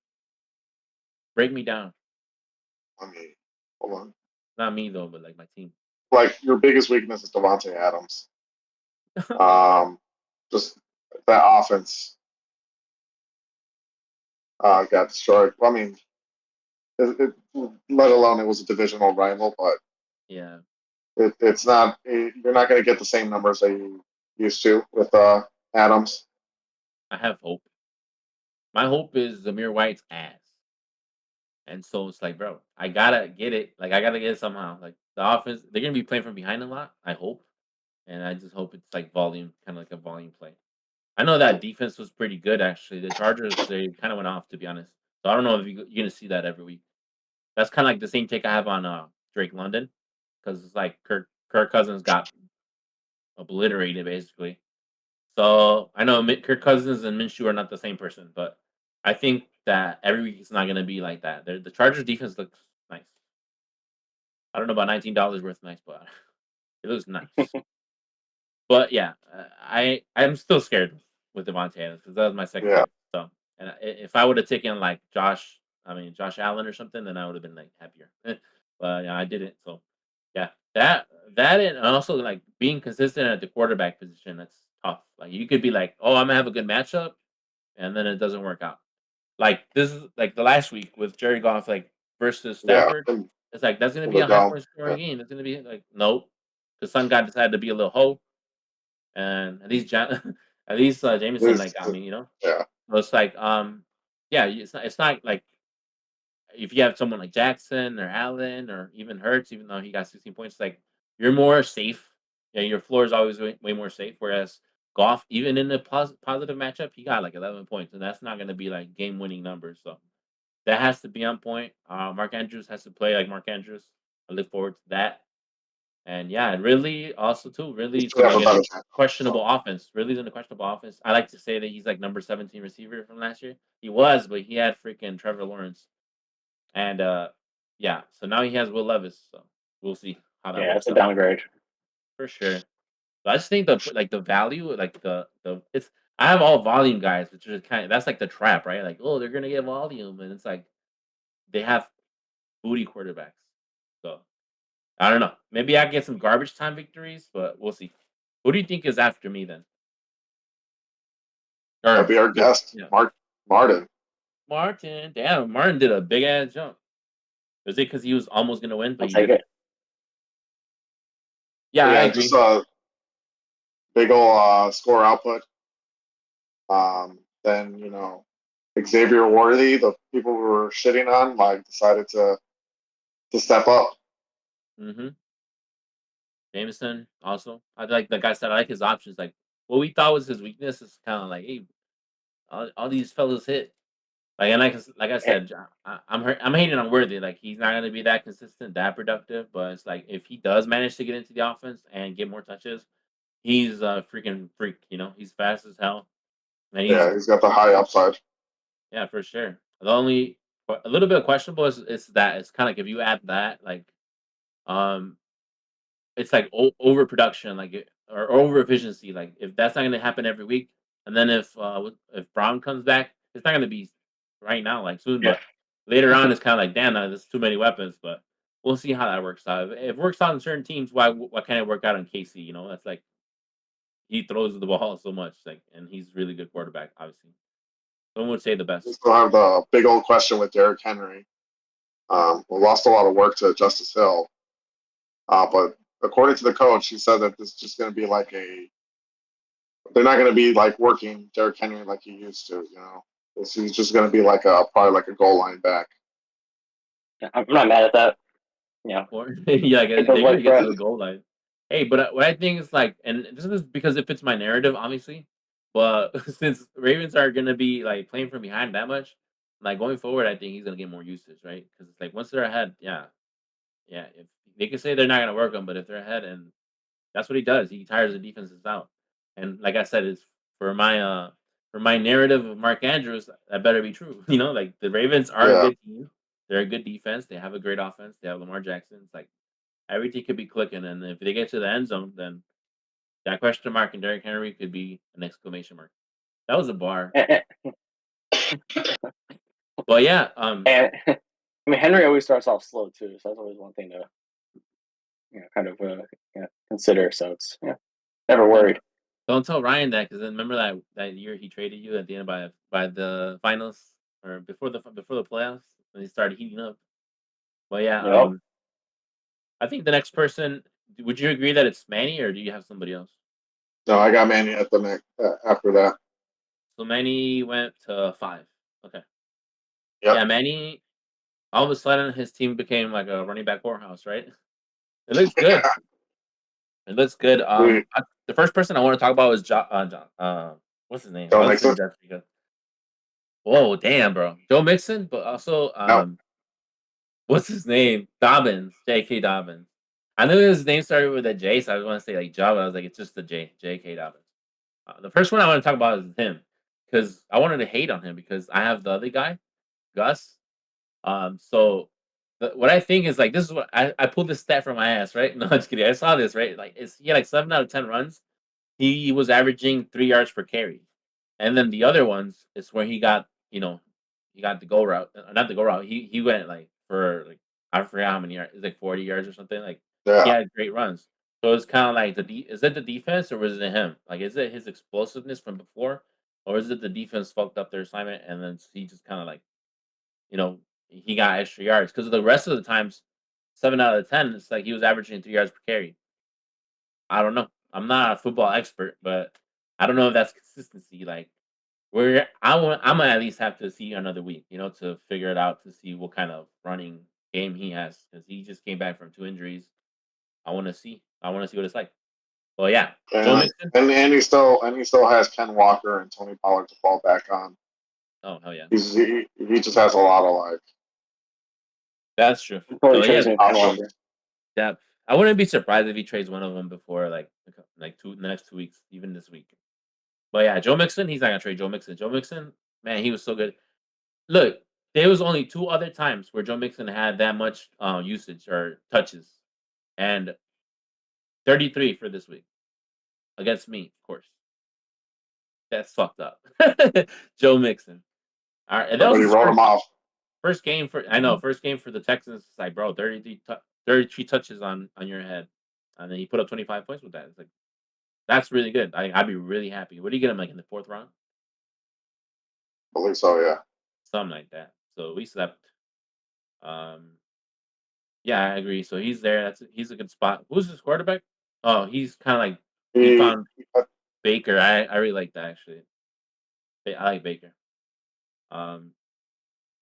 Break me down. I mean, hold on. Not me though, but like my team. Like your biggest weakness is Devontae Adams. Um, just that offense got destroyed. I mean, let alone it was a divisional rival, but Yeah, it's not. You're not going to get the same numbers that you used to with Adams. I have hope. My hope is Zamir White's ass. And so it's like, bro, I gotta get it. Like I gotta get it somehow. Like the offense, they're gonna be playing from behind a lot. I hope, and I just hope it's like volume, kind of like a volume play. I know that defense was pretty good actually. The Chargers, they kind of went off to be honest. So I don't know if you're gonna see that every week. That's kind of like the same take I have on Drake London, because it's like Kirk Cousins got obliterated basically. So I know Kirk Cousins and Minshew are not the same person, but I think that every week it's not gonna be like that. The Chargers defense looks nice. I don't know about $19 worth nice, but it looks nice. But yeah, I'm still scared with Devontae Adams because that was my second Yeah, pick. So, and if I would have taken like Josh Allen or something, then I would have been like happier. But yeah, I didn't. So yeah, that and also like being consistent at the quarterback position, that's tough. Like you could be like, oh, I'm gonna have a good matchup, and then it doesn't work out. Like this is like the last week with Jerry Goff like versus yeah. Stafford. It's like that's gonna In be the a high dome. point Yeah, scoring game. It's gonna be like nope. The sun god decided to be a little hoe, and at least at least Jameson like It's- got me, you know. yeah, So it's like yeah, it's not like if you have someone like Jackson or Allen or even Hurts, even though he got 16 points, like you're more safe. Yeah, your floor is always way more safe. Whereas Goff, even in a positive matchup, he got like 11 points, and that's not going to be like game winning numbers. So that has to be on point. Mark Andrews has to play like Mark Andrews. I look forward to that. And yeah, Ridley also too. He Ridley's should have like a in a better chance. questionable offense. Ridley's in a questionable offense. I like to say that he's like number 17 receiver from last year. He was, but he had freaking Trevor Lawrence. And yeah, so now he has Will Levis. So we'll see how that Yeah, it's works a out downgrade. for sure. But I just think the value, like the it's I have all volume guys, which is kind of that's like the trap, right? Like, oh, they're gonna get volume, and it's like they have booty quarterbacks. So I don't know. Maybe I get some garbage time victories, but we'll see. Who do you think is after me then? That'd Or be our guest, yeah, Mark Martin. Martin. Damn, Martin did a big ass jump. Was it because he was almost gonna win, but I'll he take didn't? it. Yeah, I Yeah, just agree. a big old score output. Then Xavier Worthy, the people who were shitting on, like decided to step up. Mm-hmm. Jameson also. Like I said, I like his options. Like what we thought was his weakness is kind of like, hey, all these fellas hit. Like and like I Eh, said, I'm hating on Worthy. Like he's not gonna be that consistent, that productive. But it's like if he does manage to get into the offense and get more touches, he's a freaking freak. He's fast as hell, and he's Yeah, he's got the high upside. yeah for sure. The only a little bit questionable is that it's kind of like if you add that um it's like overproduction, or over efficiency. Like if that's not going to happen every week, and then if Brown comes back, it's not going to be right now, like soon, yeah. but later on, it's kind of like damn, now there's too many weapons. But we'll see how that works out. If it works out in certain teams, why can't it work out in KC? That's like he throws the ball so much, like, and he's really good quarterback. Obviously, someone would say the We best. still have the big old question with Derrick Henry. We lost a lot of work to Justice Hill, but according to the coach, he said that this is just going to be like they're not going to be like working Derrick Henry like he used to. He's just going to be like probably like a goal line back. I'm not mad at that. Yeah, Or yeah, it they're does gonna work for get to him. the goal line. Hey, but what I think is like, and this is because it fits my narrative, obviously. But since Ravens are gonna be like playing from behind that much, like going forward, I think he's gonna get more usage, right? Because it's like once they're ahead, yeah, yeah. If they can say they're not gonna work him, but if they're ahead, and that's what he does, he tires the defenses out. And like I said, it's for my narrative of Mark Andrews, that better be true. Like the Ravens are a Yeah, good team. They're a good defense. They have a great offense. They have Lamar Jackson. It's like everything could be clicking, and if they get to the end zone, then that question mark and Derrick Henry could be an exclamation mark. That was a bar. And, But yeah, I mean, Henry always starts off slow too, so that's always one thing to kind of consider. So it's never don't worried. don't tell Ryan that, because then remember that year he traded you at the end by the finals, or before the playoffs, when he started heating up. But yeah, Yep. I think the next person. Would you agree that it's Manny, or do you have somebody else? no, I got Manny at the next after that. So Manny went to 5. Okay, Yep. yeah, Manny. All of a sudden, his team became like a running back whorehouse, right? It looks good. It looks good. We The first person I want to talk about is what's his name? I Joe was saying Mixon. Jessica. Whoa, damn, bro, Joe Mixon, but also No, what's his name? Dobbins, J.K. Dobbins. I knew his name started with a J, so I was want to say like Joe, but I was like, it's just the J, J.K. Dobbins. The first one I want to talk about is him, because I wanted to hate on him because I have the other guy, Gus. So what I think is like this is what I pulled this stat from my ass, right? No, I'm just kidding. I saw this, right? Like he had like 7 out of 10 runs. He was averaging 3 yards per carry, and then the other ones is where he got the go route, not the go route. He went like for like I forgot how many yards. It's like 40 yards or something. Like he yeah, had great runs. So it's kind of like is it the defense or was it him? Like is it his explosiveness from before, or is it the defense fucked up their assignment and then he just kind of like you know, he got extra yards because the rest of the times, 7 out of 10, it's like he was averaging 3 yards per carry. I don't know. I'm not a football expert, but I don't know if that's consistency. Like, I'm gonna at least have to see another week, to figure it out to see what kind of running game he has because he just came back from 2 injuries. I want to see. I want to see what it's like. Well, yeah, Joe and Mixon. and he still has Ken Walker and Tony Pollard to fall back on. Oh hell yeah, He just has a lot of like that's true. I'm totally So yeah, chasing Ken options. Walker. depth. I wouldn't be surprised if he trades one of them before the next 2 weeks, even this week. But yeah, Joe Mixon, he's not gonna trade Joe Mixon. Joe Mixon, man, he was so good. Look, there was only 2 other times where Joe Mixon had that much usage or touches, and 33 for this week against me, of course. That's fucked up. Joe Mixon. All right, and that was Everybody his wrote him off. first game for I know first game for the Texans. It's like, bro, 33 touches on your head, and then he put up 25 points with that. It's like that's really good. I'd be really happy. What do you get him like in the 4th round? I believe so. Yeah. Something like that. So we slept. Um, yeah, I agree. So he's there. He's a good spot. Who's his quarterback? Oh, he's kind of like he He, found Baker. I really like that actually. I like Baker. Um,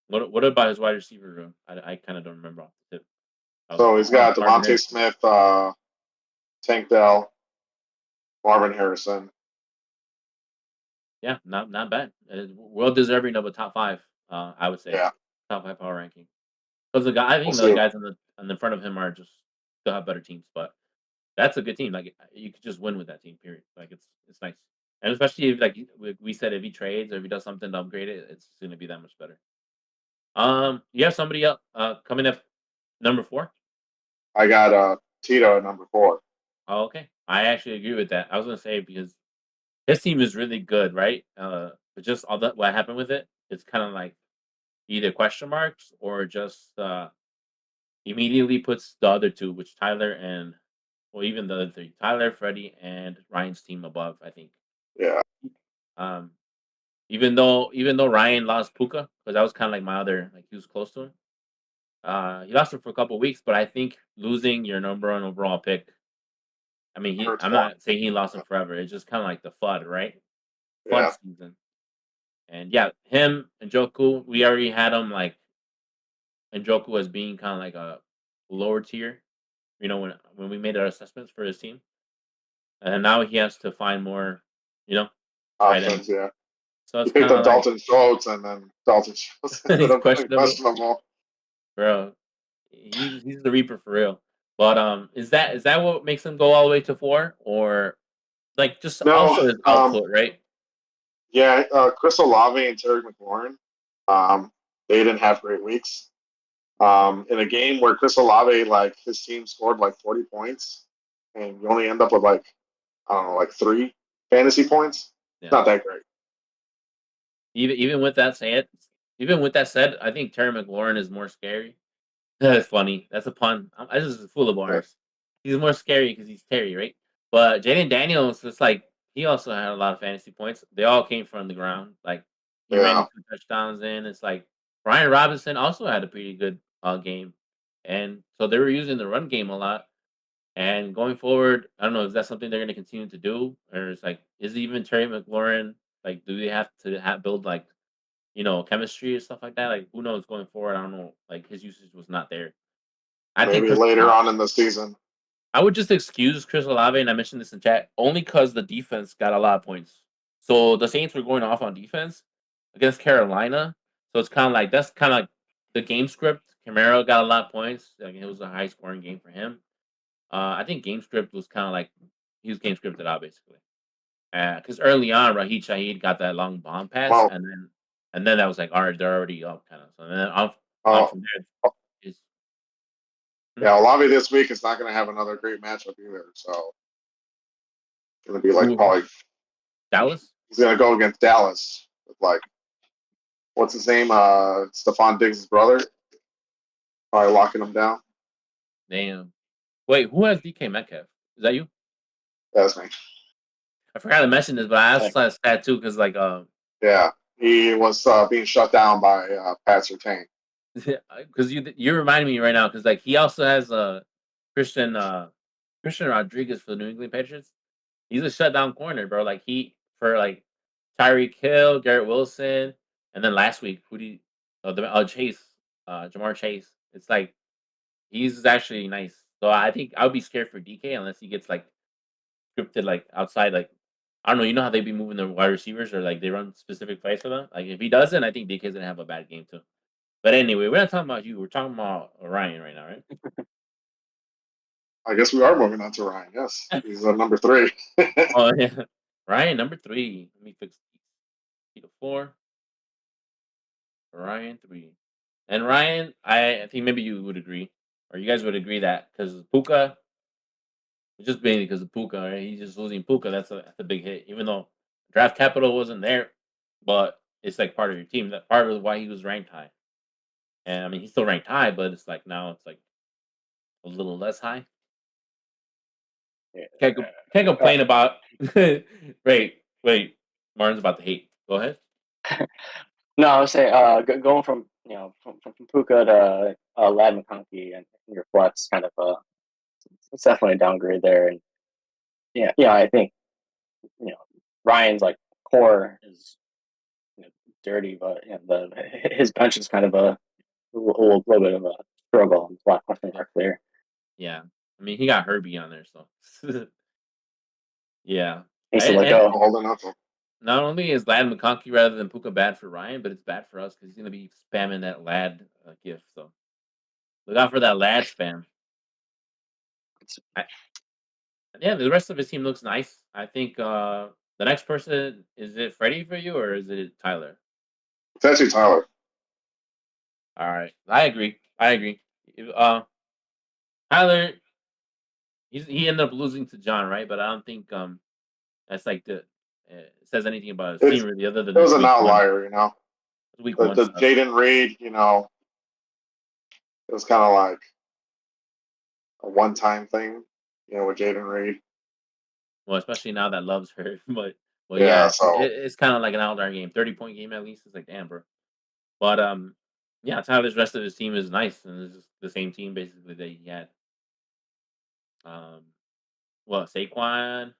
what about his wide receiver room? I kind of don't remember off the tip. so he's got Marvin Devontae Harrison. Smith, Tank Dell, Marvin Harrison. Yeah, not bad. Well deserving of a top 5. I would say Yeah. top 5 power ranking. Because I We'll think the see. guys on the front of him are just still have better teams, but that's a good team. Like you could just win with that team. Period. Like it's nice, and especially if we said if he trades or if he does something to upgrade it, it's going to be that much better. You have somebody else coming up number 4. I got Tito at number 4. Oh, okay, I actually agree with that. I was going to say because his team is really good, right? But just all that what happened with it, it's kind of like either question marks or just immediately puts the other 2, which Tyler and well, even the other 3, Tyler, Freddie, and Ryan's team above. I think. Yeah. Um, even though Ryan lost Puka because that was kind of like my other like he was close to him. He lost him for a couple of weeks, but I think losing your number 1 overall pick. I mean, Hurts I'm more. not saying he lost him forever. It's just kind of like the FUD, right? FUD Yeah. season. And yeah, him and Joku, we already had him like Njoku as being kind of like a lower tier. When we made our assessments for his team, and now he has to find more, you know, tight end. Options. Yeah. So He it's picked kind of up like Dalton Schultz, and then Dalton Schultz ended he's up being questionable, questionable. bro. He's the Reaper for real. But is that what makes him go all the way to 4, or like just No. also his output, right? Yeah. Chris Olave and Terry McLaurin. They didn't have great weeks. In a game where Chris Olave, like his team scored like 40 points, and you only end up with like I don't know, like 3 fantasy points. It's Yeah. not that great. Even with that said, I think Terry McLaurin is more scary. That's funny. That's a pun. I just full of Yeah. bars. He's more scary because he's Terry, right? But Jaden Daniels, it's like he also had a lot of fantasy points. They all came from the ground. Like he ran Yeah. 2 touchdowns in. It's like Brian Robinson also had a pretty good game, and so they were using the run game a lot. And going forward, I don't know if that's something they're going to continue to do, or it's like is even Terry McLaurin like do they have to build like chemistry or stuff like that? Like who knows going forward? I don't know. Like his usage was not there. I think Maybe Chris later Olave. on in the season. I would just excuse Chris Olave, and I mentioned this in chat only because the defense got a lot of points. So the Saints were going off on defense against Carolina. So it's kind of like that's kind of like the game script. Camaro got a lot of points. Like it was a high scoring game for him. I think game script was kind of like he was game scripted out basically. Because early on, Raheed Shaheed got that long bomb pass, Well, and then that was like, all right, they're already up kind of. So then on uh, from there is hmm? yeah, Olave this week is not going to have another great matchup either. So it's going to be like Who probably Dallas. he's going to go against Dallas with like what's his name? Stephon Diggs' brother. Probably locking him down. Damn. Wait, who has DK Metcalf? Is that you? That's me. I forgot to mention this, but I Like, also saw a stat too because like Yeah, he was being shut down by Pat Surtain. because you reminded me right now because like he also has Christian Christian Rodriguez for the New England Patriots. He's a shutdown corner, bro. Like he for like Tyreek Hill, Garrett Wilson, and then last week who do you, Chase, Jamar Chase. It's like he's actually nice. So I think I would be scared for DK unless he gets like scripted like outside like I don't know. You know how they be moving their wide receivers or like they run specific plays for them. Like if he doesn't, I think DK's gonna have a bad game too. But anyway, we're not talking about you. We're talking about Ryan right now, right? I guess we are moving on to Ryan. Yes, he's number 3. Oh yeah, Ryan number 3. Let me fix P to 4. Ryan 3, and Ryan, I think maybe you would agree, or you guys would agree that because Puka, just mainly because of Puka, right? He's just losing Puka. That's a big hit, even though draft capital wasn't there, but it's like part of your team. That part of why he was ranked high, and I mean he's still ranked high, but it's like now it's like a little less high. Can't complain about. Wait, Martin's about to hate. Go ahead. No, I was saying, going from from Puka to Lad McConkey and your flex kind of it's definitely a downgrade there, and yeah, I think Ryan's like core is dirty, but his bench is kind of a little bit of a struggle and black question mark there. Yeah, I mean he got Herbie on there, so yeah. Needs to let And go. Holding up. not only is Lad McConkey rather than Puka bad for Ryan, but it's bad for us because he's gonna be spamming that Lad gift. So look out for that Lad spam. I, yeah, the rest of his team looks nice. I think the next person, is it Freddie for you or is it Tyler? It's actually Tyler. All right, I agree. Tyler, he ended up losing to John, right? But I don't think that's like the says anything about his team really, other than It was this an week one. outlier, Week The, one the stuff. Jaden Reed, it was kind of like a one-time thing, with Jaden Reed. Well, especially now that Love's hurt. But well, Yeah, yeah, so it's kind of like an outlier game, 30-point game at least. It's like damn, bro. But yeah, Tyler's rest of his team is nice, and it's just the same team basically that he had. Um, well, Saquon.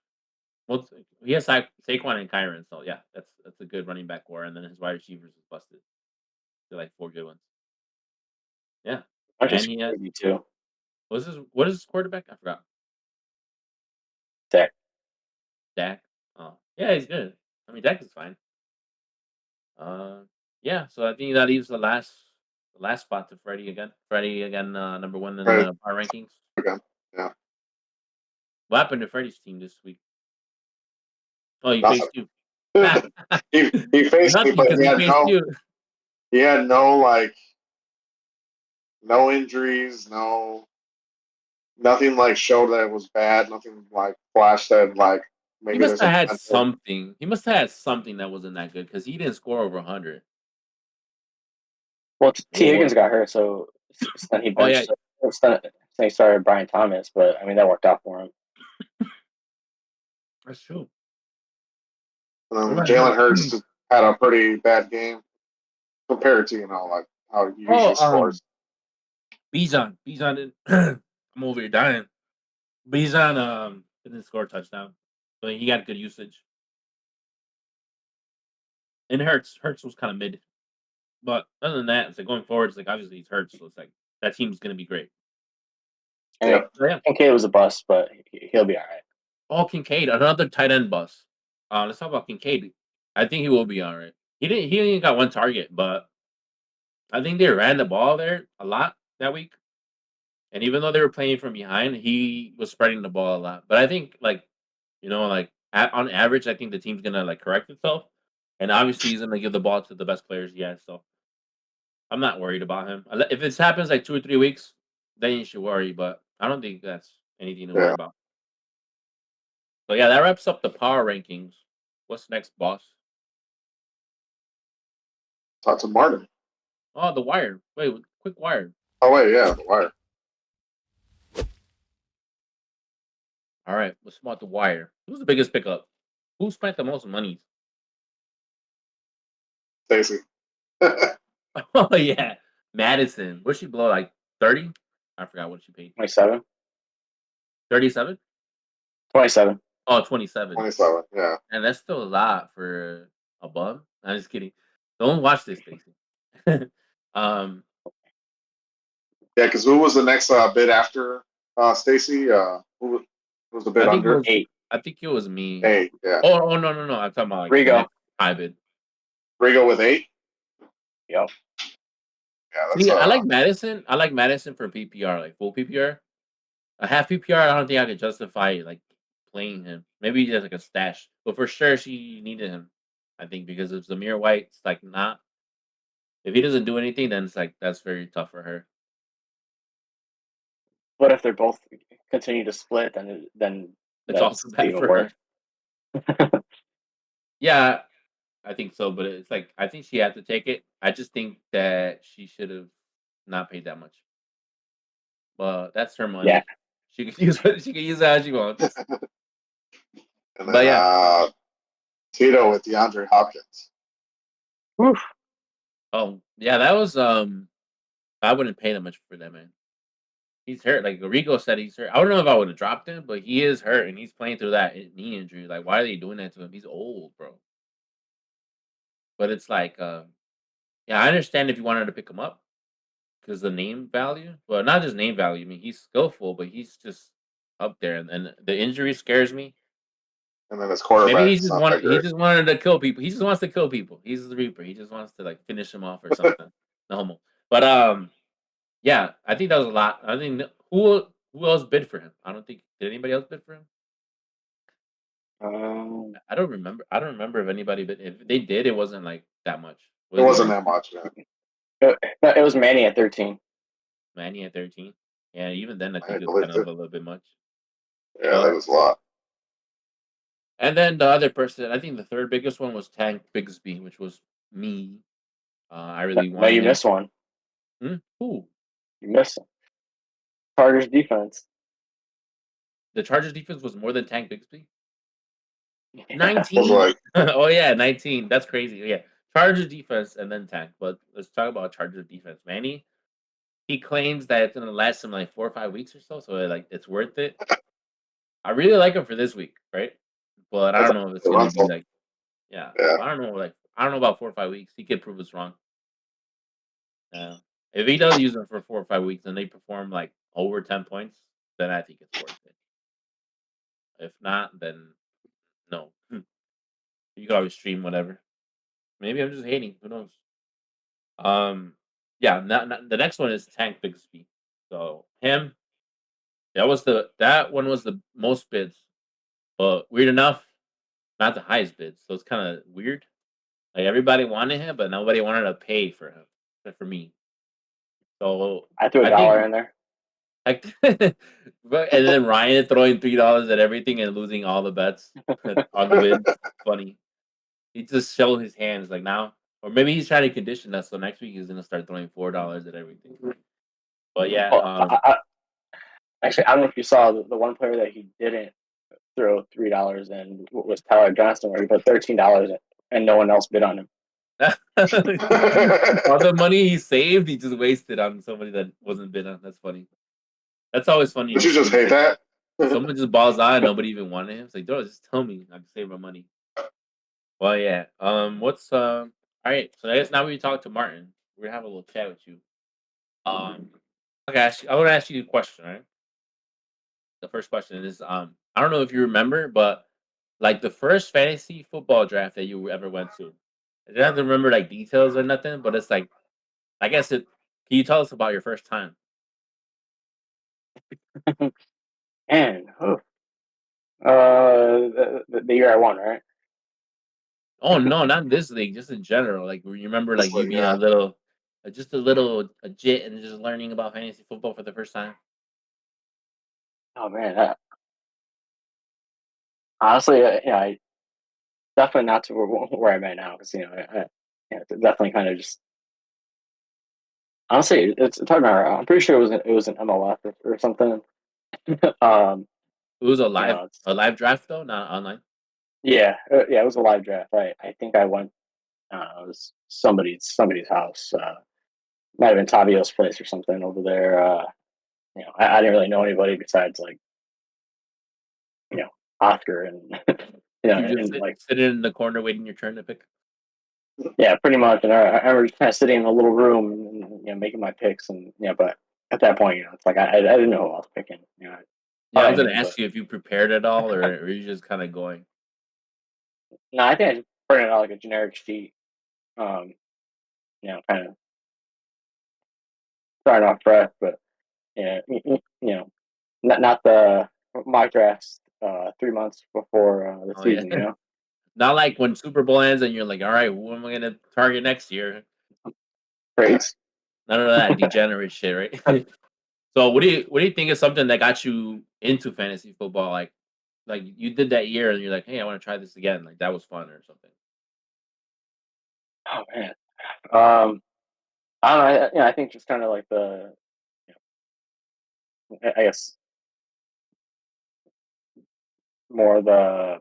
Well, he has Saquon and Kyron, so yeah, that's a good running back core, and then his wide receivers is busted. They're like 4 good ones. Yeah, I and just he had crazy too. what is his quarterback? I forgot. Dak. Dak. Oh, yeah, he's good. I mean, Dak is fine. Uh, yeah. So I think that leaves the last spot to Freddie again. Freddie again, number 1 in right the power rankings. again. Yeah, What happened to Freddie's team this week? Oh, he nothing. faced you. he faced me, Nothing but because he faced you. he had no injuries, nothing like showed that it was bad. Nothing like flashed that like He maybe must there's a have had potential. something. He must have had something that wasn't that good because he didn't score over 100. Well, T Or Higgins got hurt, so then he oh yeah, benched. Then he started Brian Thomas, but I mean that worked out for him. that's true. Jalen Hurts just had a pretty bad game compared to like how he Oh, usually scores. Bijan didn't. I'm over here dying. Bijan didn't score a touchdown, but he got good usage. And Hurts was kind of mid, but other than that, it's like going forward. It's like obviously he's Hurts, so it's like that team's gonna be great. I mean, Yep. So, yeah. Kincaid was a bust, but he'll be all right. Oh, Kincaid, another tight end bust. Let's talk about Kincaid. I think he will be all right. He didn't. He only got 1 target, but I think they ran the ball there a lot that week. And even though they were playing from behind, he was spreading the ball a lot. But I think, like, on average, I think the team's gonna like correct itself, and obviously he's gonna give the ball to the best players he has. So I'm not worried about him. If this happens like 2 or 3 weeks, then you should worry. But I don't think that's anything to worry Yeah. about. So yeah, that wraps up the power rankings. What's next, boss? Talk to Martin. Oh, the wire. Wait, quick wire. Oh wait, yeah, the wire. All right, let's about the wire. Who's the biggest pickup? Who spent the most money? Stacy. Oh yeah, Madison. What she blow like 30? I forgot what she paid. 27. 37? 27. Oh, 27. 27. Yeah. And that's still a lot for a bum. I'm just kidding. Don't watch this, Stacy. um, Yeah, because who was the next bid after Stacy? Who was the bid I think it under? was. 8. I think it was me. 8. Yeah. Oh no. I'm talking about like the Rigo. next high bid. Rigo with 8. Yep. Yeah, that's See, I like Madison. I like Madison for PPR, like full PPR. A half PPR, I don't think I could justify like playing him. Maybe just like a stash, but for sure she needed him. I think because if Zamir White's like not, if he doesn't do anything, then it's like that's very tough for her. But if they're both continue to split, then It's also that's bad even for worse. her. Yeah, I think so, but it's like I think she had to take it. I just think that she should have not paid that much. But that's her Yeah. money. She can use what she can use it how she wants. And But then yeah, Tito with DeAndre Hopkins. Oof. oh yeah, that was I wouldn't pay that much for that man. He's hurt. Like Rico said, he's hurt. I don't know if I would have dropped him, but he is hurt and he's playing through that knee injury. Like, why are they doing that to him? He's old, bro. But it's like, yeah, I understand if you wanted to pick him up because the name value. Well, not just name value. I mean, he's skillful, but he's just up there, and the injury scares me. And then his Maybe quarterback's not that he great. just wanted to kill people. He just wants to kill people. He's the Reaper. He just wants to like finish him off or something. No homo. But yeah, I think that was a lot. I think who else bid for him? I don't think did anybody else bid for him. Um, I don't remember. I don't remember if anybody bid. If they did, it wasn't like that much. It Was it wasn't yours? that much, man. it was Manny at 13. Manny at 13. Yeah, even then I think I it was believe kind of it. a little bit much. Yeah, that But was a lot. and then the other person, I think the third biggest one was Tank Bigsby, which was me. I really No, wanted you him. missed one. Who? You missed him. Chargers defense. The Chargers defense was more than Tank Bigsby. Yeah. I was 19. like, Oh yeah, 19. That's crazy. Yeah, Chargers defense and then Tank. But let's talk about Chargers defense. Manny, he claims that it's gonna last him like 4 or 5 weeks or so. So like it's worth it. I really like him for this week, right? But I that's don't know if it's a gonna be rental. like, yeah. Yeah. I don't know. Like I don't know about 4 or 5 weeks. He could prove us wrong. Yeah. If he does use them for 4 or 5 weeks and they perform like over 10 points, then I think it's worth it. If not, then no. You can always stream whatever. Maybe I'm just hating. Who knows? Um, yeah. The next one is Tank Bigsby. So him, that one was the most bids, but weird enough, not the highest bids. So it's kind of weird. Like everybody wanted him, but nobody wanted to pay for him, except for me. So I threw a I dollar think in there. like, and then Ryan throwing $3 at everything and losing all the bets on the wins. Funny. He just showed his hands like now, or maybe he's trying to condition us. So next week he's gonna start throwing $4 at everything. But yeah, Well, actually, I don't know if you saw the one player that he didn't throw $3 in was Tyler Johnson, where he put $13 in, and no one else bid on him. all the money he saved, he just wasted on somebody that wasn't bid on. That's funny. That's always funny Don't to you just see. hate that? Someone just balls out and nobody even wanted him. It's like, bro, just tell me. I can save my money. Well, yeah. What's all right, so I guess now we talk to Martin. We're gonna have a little chat with you. Um okay, I want to ask you a question, right? The first question is I don't know if you remember, but like the first fantasy football draft that you ever went to. I don't have to remember like details or nothing, but it's like I guess it can you tell us about your first time? And the year I won, right? Oh no, not this league, just in general. Like you remember It's like you like, being yeah. just a little a jit and just learning about fantasy football for the first time? Oh man, honestly, I definitely not to where I'm at now because yeah, it's definitely kind of just honestly, it's hard to remember. I'm pretty sure it was an MLS or something. um, It was it's a live draft though, not online. yeah, it was a live draft. I think I went. It was somebody's house. Might have been Tavio's place or something over there. I didn't really know anybody besides like you know Oscar and You just and like sitting in the corner waiting your turn to pick. yeah, pretty much. And I remember just kind of sitting in a little room and making my picks and but at that point, it's like I didn't know who I was picking. Yeah, Thought I I was gonna knew, but ask you if you prepared at all, or you just kind of going. no, I think I just printed out like a generic sheet. Um, kind of starting off fresh, but yeah, not the mock drafts 3 months before the Oh yeah. season. You know, Not like when Super Bowl ends and you're like, all right, who am I gonna target next year? trades. None of that degenerate shit, right? So what do you think is something that got you into fantasy football? Like you did that year and you're like, hey, I want to try this again. Like that was fun or something. Oh man, I don't know. I think just kind of like I guess more the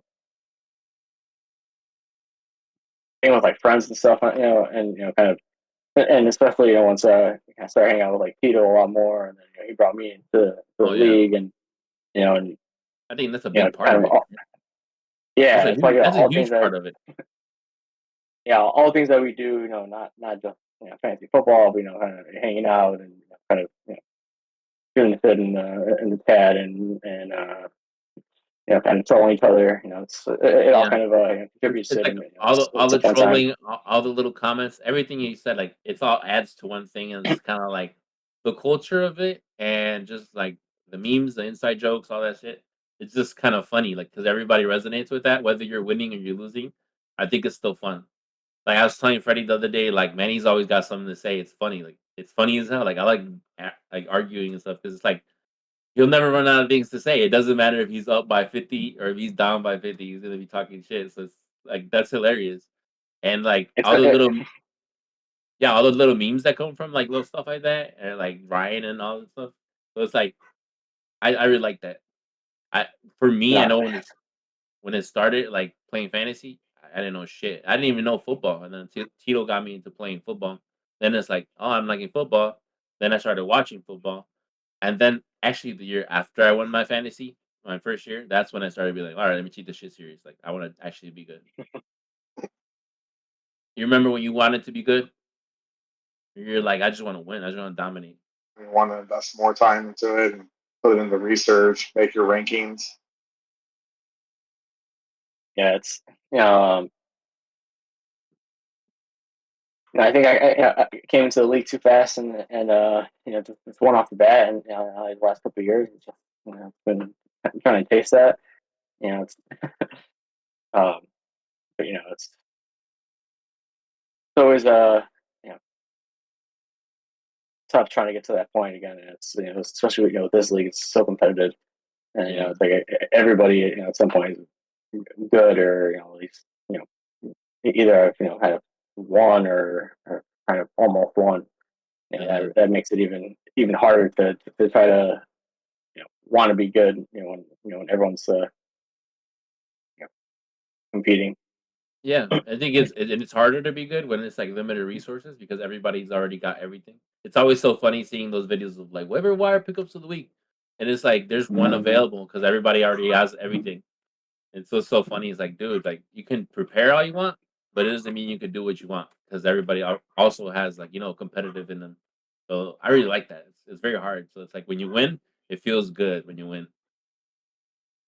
thing with like friends and stuff. And kind of, and especially once I started hanging out with like Tito a lot more, and then he brought me into the Oh yeah. league, and and I think that's a big part kind of of it. yeah, it's like That's a all huge things that part of it. all things that we do. Not just fantasy football, but kind of hanging out and kind of doing the fit in the pad and kind of trolling each other. It all Yeah. kind of contributes It's to it, like and all it's a the fun time. trolling, all the little comments, everything you said, like it's all adds to one thing, and it's kind of like the culture of it, and just like the memes, the inside jokes, all that shit. It's just kind of funny, like because everybody resonates with that, whether you're winning or you're losing. I think it's still fun. Like I was telling Freddie the other day, like Manny's always got something to say. It's funny, like it's funny as hell. Like I like like arguing and stuff because it's like he'll never run out of things to say. It doesn't matter if he's up by 50 or if he's down by 50, he's gonna be talking shit. So it's like that's hilarious. And like It's all the little yeah, all the little memes that come from like little stuff like that and like Ryan and all that stuff. So it's like I really like that. I for me, I no, know when it started like playing fantasy, I didn't know shit. I didn't even know football. And then Tito got me into playing football. Then it's like, oh, I'm liking football. Then I started watching football. And then actually the year after I won my fantasy, my first year, that's when I started being like, all right, let me take this shit serious. Like I want to actually be good. You remember when you wanted to be good? You're like, I just want to win. I just want to dominate. You want to invest more time into it and put it into research, make your rankings. yeah, it's you know. I think I came into the league too fast, and just one off the bat, and the last couple of years, it's just, it's been trying to taste that. It's um, but it's always you know tough trying to get to that point again. And it's especially with this league, it's so competitive, and Yeah. it's like everybody at some point is good, or at least either kind of won or kind of almost won. Uh-huh. That makes it even harder to try to want to be good. When everyone's you know, competing. Yeah, I think it's harder to be good when it's like limited resources because everybody's already got everything. It's always so funny seeing those videos of like waiver wire pickups of the week, and it's like there's one available because everybody already has everything. And so it's so funny. It's like, dude, like you can prepare all you want, but it doesn't mean you can do what you want because everybody also has like competitive in them. So I really like that. It's very hard. So it's like when you win, it feels good when you win.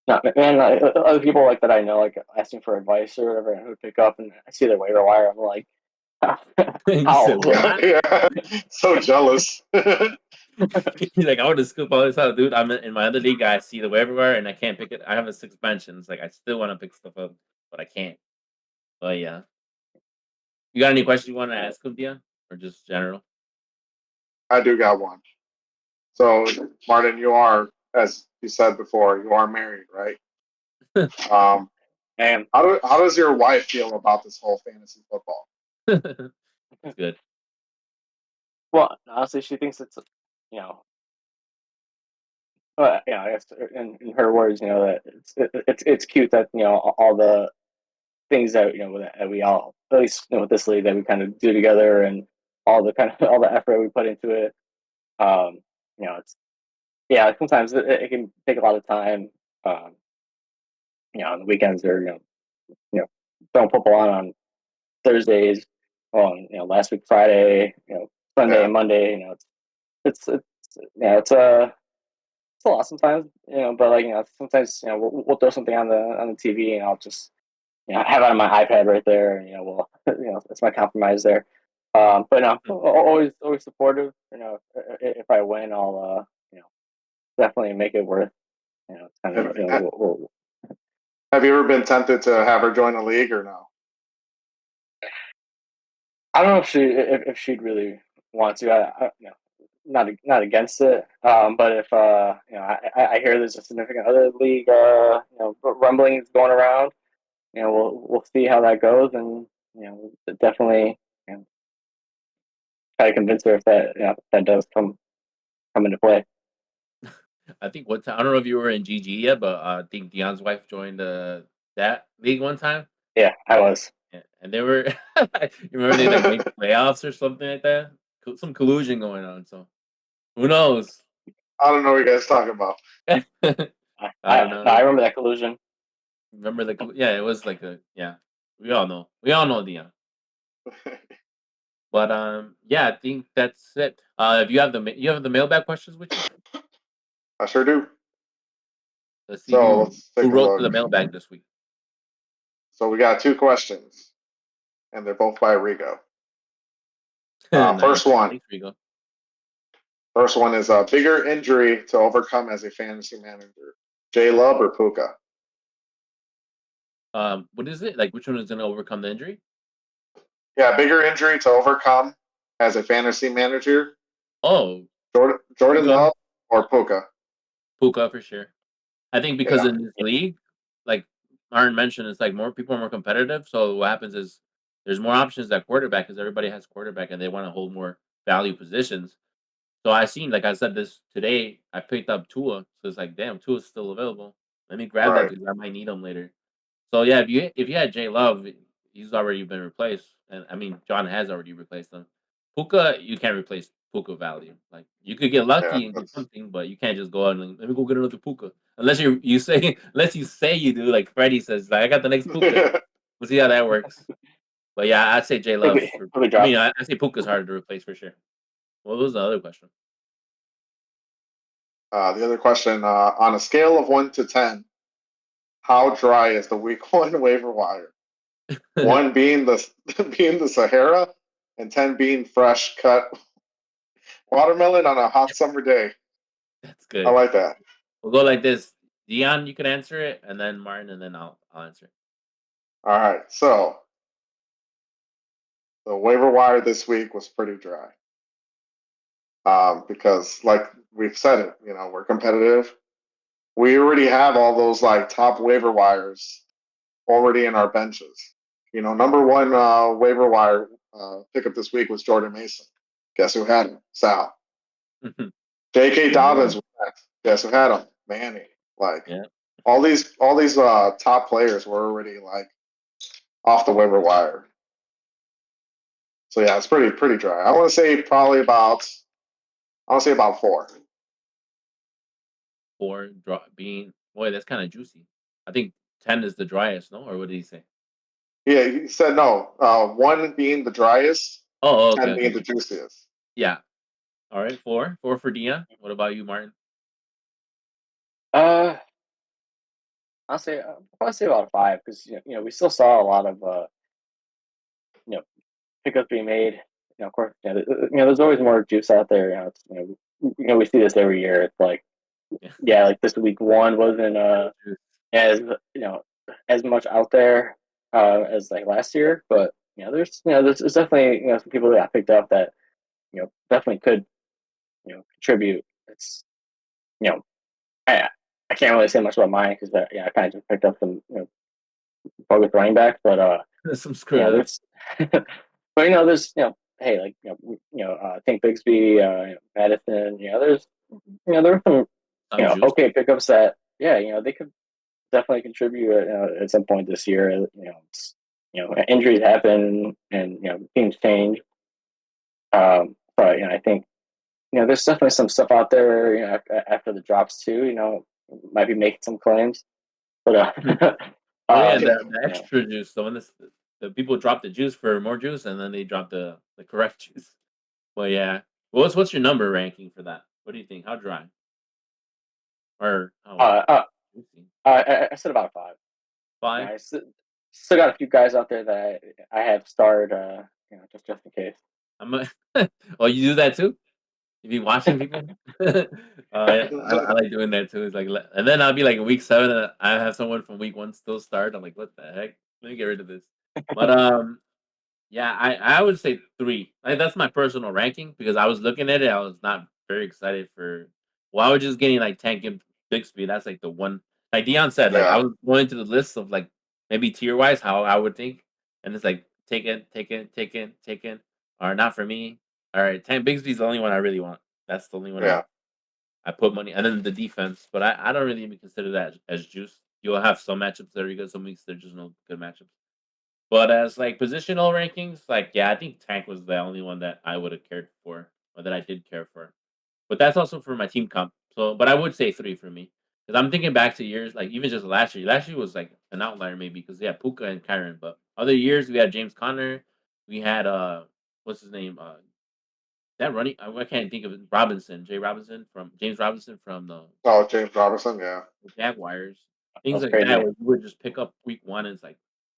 No, man, other people like that I know, like asking for advice or whatever, and who pick up, and I see their waiver wire. I'm like, You how? said what? Yeah, so jealous. He's like, I want to scoop all this out, dude. I'm in my other league. I see the waiver wire and I can't pick it. I have a six bench, and it's like I still want to pick stuff up, but I can't. But yeah, you got any questions you want to ask him, Dia, or just general? I do got one. So, Martin, you are, as you said before, you are married, right? Um, And how does your wife feel about this whole fantasy football? That's good. well, honestly, she thinks it's you know, I guess in her words, that it's cute that all the things that that we all, at least with this league, that we kind of do together, and all the kind of all the effort we put into it. Um, it's sometimes it can take a lot of time. Um, on the weekends, or throwing football on Thursdays, on last week Friday, Sunday Yeah, and Monday. It's a lot sometimes, but like sometimes we'll throw something on the TV, and I'll just have it on my iPad right there, and we'll that's my compromise there. But no, Mhm. always supportive. If I win, I'll definitely make it worth. It's kind of Have you ever been tempted to have her join a league or no? I don't know if she'd really want to. Not against it. But if I hear there's a significant other league rumblings going around. We'll see how that goes, and definitely try to convince her if that does come into play. I think one time I don't know if you were in GG yet, but I think Dion's wife joined that league one time. Yeah, I was. Yeah, and they were you remember they like made playoffs or something like that? Some collusion going on, so who knows? I don't know what you guys talking about. I don't I know. remember that collusion. Remember yeah, it was like a yeah. We all know Dion. But yeah, I think that's it. If you have you have the mailbag questions with you, I sure do. let's see So let's who take a wrote to look. the mailbag this week. So we got 2 questions, and they're both by Rigo. First Nice. one. Thanks, Rigo. First one is a bigger injury to overcome as a fantasy manager. J Love or Puka? What is it? Like which one is gonna overcome the injury? Yeah, bigger injury to overcome as a fantasy manager. Oh, Jordan Puka. Love or Puka? Puka for sure. I think because Yeah, in this league, like Aaron mentioned, it's like more people are more competitive. So what happens is there's more options at quarterback because everybody has quarterback and they want to hold more value positions. So I seen, like I said this today, I picked up Tua. So it's like, damn, Tua's still available. Let me grab that right. because I might need him later. So yeah, if you had Jay Love, he's already been replaced, and I mean John has already replaced him. Puka, you can't replace Puka value. Like you could get Yeah, lucky and get something, but you can't just go out and let me go get another Puka unless you say unless you say you do. Like Freddie says, like I got the next Puka. We'll see how that works. But yeah, I'd say Jay He'll Love. be he'll be I mean, dropped. I say Puka's harder to replace for sure. What was the other question? the other question on a scale of 1 to 10, how dry is the week 1 waiver wire? 1 being the being the Sahara, and 10 being fresh cut watermelon on a hot summer day. That's I good. like that. We'll go like this. Dion, you can answer it, and then Martin, and then I'll answer it. All right, so the waiver wire this week was pretty dry. Because like we've said it, we're competitive. We already have all those like top waiver wires already in our benches. Number one waiver wire pickup this week was Jordan Mason. Guess who had him? Sal. J.K. Number one. Dobbins was next. Guess who had him? Manny. Like Yeah. all these top players were already like off the waiver wire. So yeah, it's pretty dry. I want to say probably about 4. 4 being boy, that's kind of juicy. I think 10 is the driest, no? Or what did he say? Yeah, he said no. 1 being the driest, Oh, okay, 10 okay, being the okay. juiciest. Yeah. All right, 4. 4 for Dion. What about you, Martin? Uh, I'll probably say about 5 because we still saw a lot of you know pickups being made. Of course, there's always more juice out there. We see this every year. It's like Yeah. like this week 1 wasn't as as much out there as like last year, but there's definitely some people that got picked up that definitely could contribute. It's you know I can't really say much about mine because I kind of just picked up some bogus running backs, but Some screw there's but there's hey, like Tank Bigsby, Madison, there were some some juice. okay pickups that they could definitely contribute at some point this year. Injuries happen and teams change. But I think there's definitely some stuff out there. After the drops too. Might be making some claims, but Oh yeah, um, the extra juice. So when the people drop the juice for more juice, and then they drop the correct juice. Well, yeah. What's your number ranking for that? What do you think? How dry or how uh, uh, juicy? I said about 5. 5. I still got a few guys out there that I have starred, just in case. I'm. Well, you do that too. You be watching people? Yeah, I like doing that too. It's like, and then I'll be like in week 7, and I have someone from week 1 still start. I'm like, what the heck? Let me get rid of this. But yeah, I would say 3. Like, that's my personal ranking because I was looking at it. I was not very excited for. Well, I was just getting like Tank and Bixby. That's like the one. Like Dion said, like I Yeah, was going to the list of like maybe tier wise how I would think, and it's like taken, or not for me. All right, Tank Bixby's the only one I really want. That's the only one yeah, I put money, and then the defense. But I don't really even consider that as juice. You'll have some matchups that are good. Some weeks there's just no good matchups. But as like positional rankings, like yeah, I think Tank was the only one that I would have cared for, or that I did care for. But that's also for my team comp. So, but I would say 3 for me because I'm thinking back to years like even just last year. Last year was like an outlier maybe because yeah, Puka and Kyron. But other years we had James Conner, we had what's his name that running I can't think of it. Robinson, Jay Robinson from James Robinson from Oh, James Robinson. Yeah, the Jaguars, That things was like that. crazy. Where you would just pick up week 1 and it's like,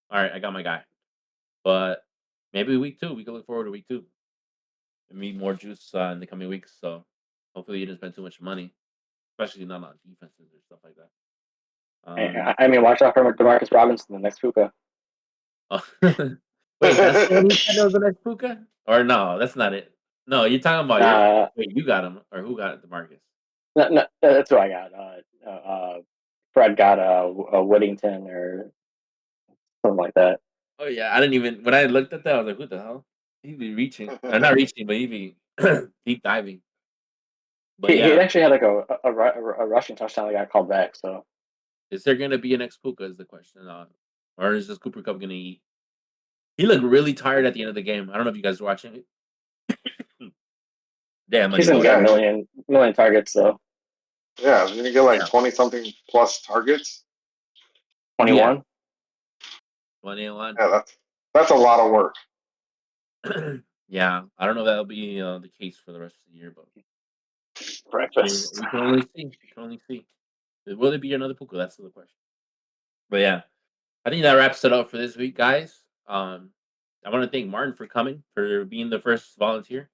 all right, I got my guy. But maybe week 2, we can look forward to week 2 and meet more juice in the coming weeks. So hopefully you didn't spend too much money, especially not on defenses or stuff like that. I mean, watch out for Demarcus Robinson, the next Puka. Oh, wait, that's the one you said that was the next Puka? Or no, that's not it. No, you're talking about your. Uh, Wait, you got him or who got Demarcus? no, no, that's what I got. Fred got a Whittington or something like that. Oh yeah, I didn't even when I looked at that, I was like, "Who the hell?" He'd be reaching, or not reaching, but he'd be deep diving. But He yeah, actually had like a rushing touchdown that got called back. So is there gonna be an ex Puka? Is the question, or is this Cooper Cup gonna eat? He looked really tired at the end of the game. I don't know if you guys were watching it. Damn, money he's gonna go. get a yeah, million targets. So yeah. Didn't he get like Yeah, 20 something plus targets? yeah, 21 money and one. Yeah, that's a lot of work. Yeah, I don't know if that'll be the case for the rest of the year, but breakfast. we can only see. We can only see. Will it be another Puka? That's the question. But yeah, I think that wraps it up for this week, guys. I want to thank Martin for coming, for being the first volunteer,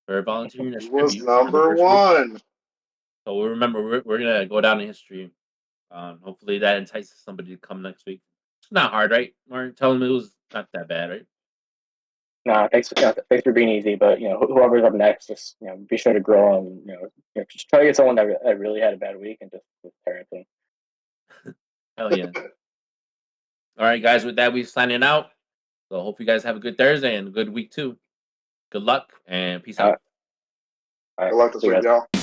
for volunteering as He was tribute for the number first week. one. So we remember we're gonna go down in history. Hopefully that entices somebody to come next week. It's not hard, right, Martin? Tell them it was not that bad, right? No, thanks for being easy. But whoever's up next, just be sure to grow and just try to get someone that really had a bad week and just parent them. Hell yeah! All right, guys. With that, we signing out. So hope you guys have a good Thursday and a good week too. Good luck and peace All out. right, all right. Good luck this See you week, guys. y'all.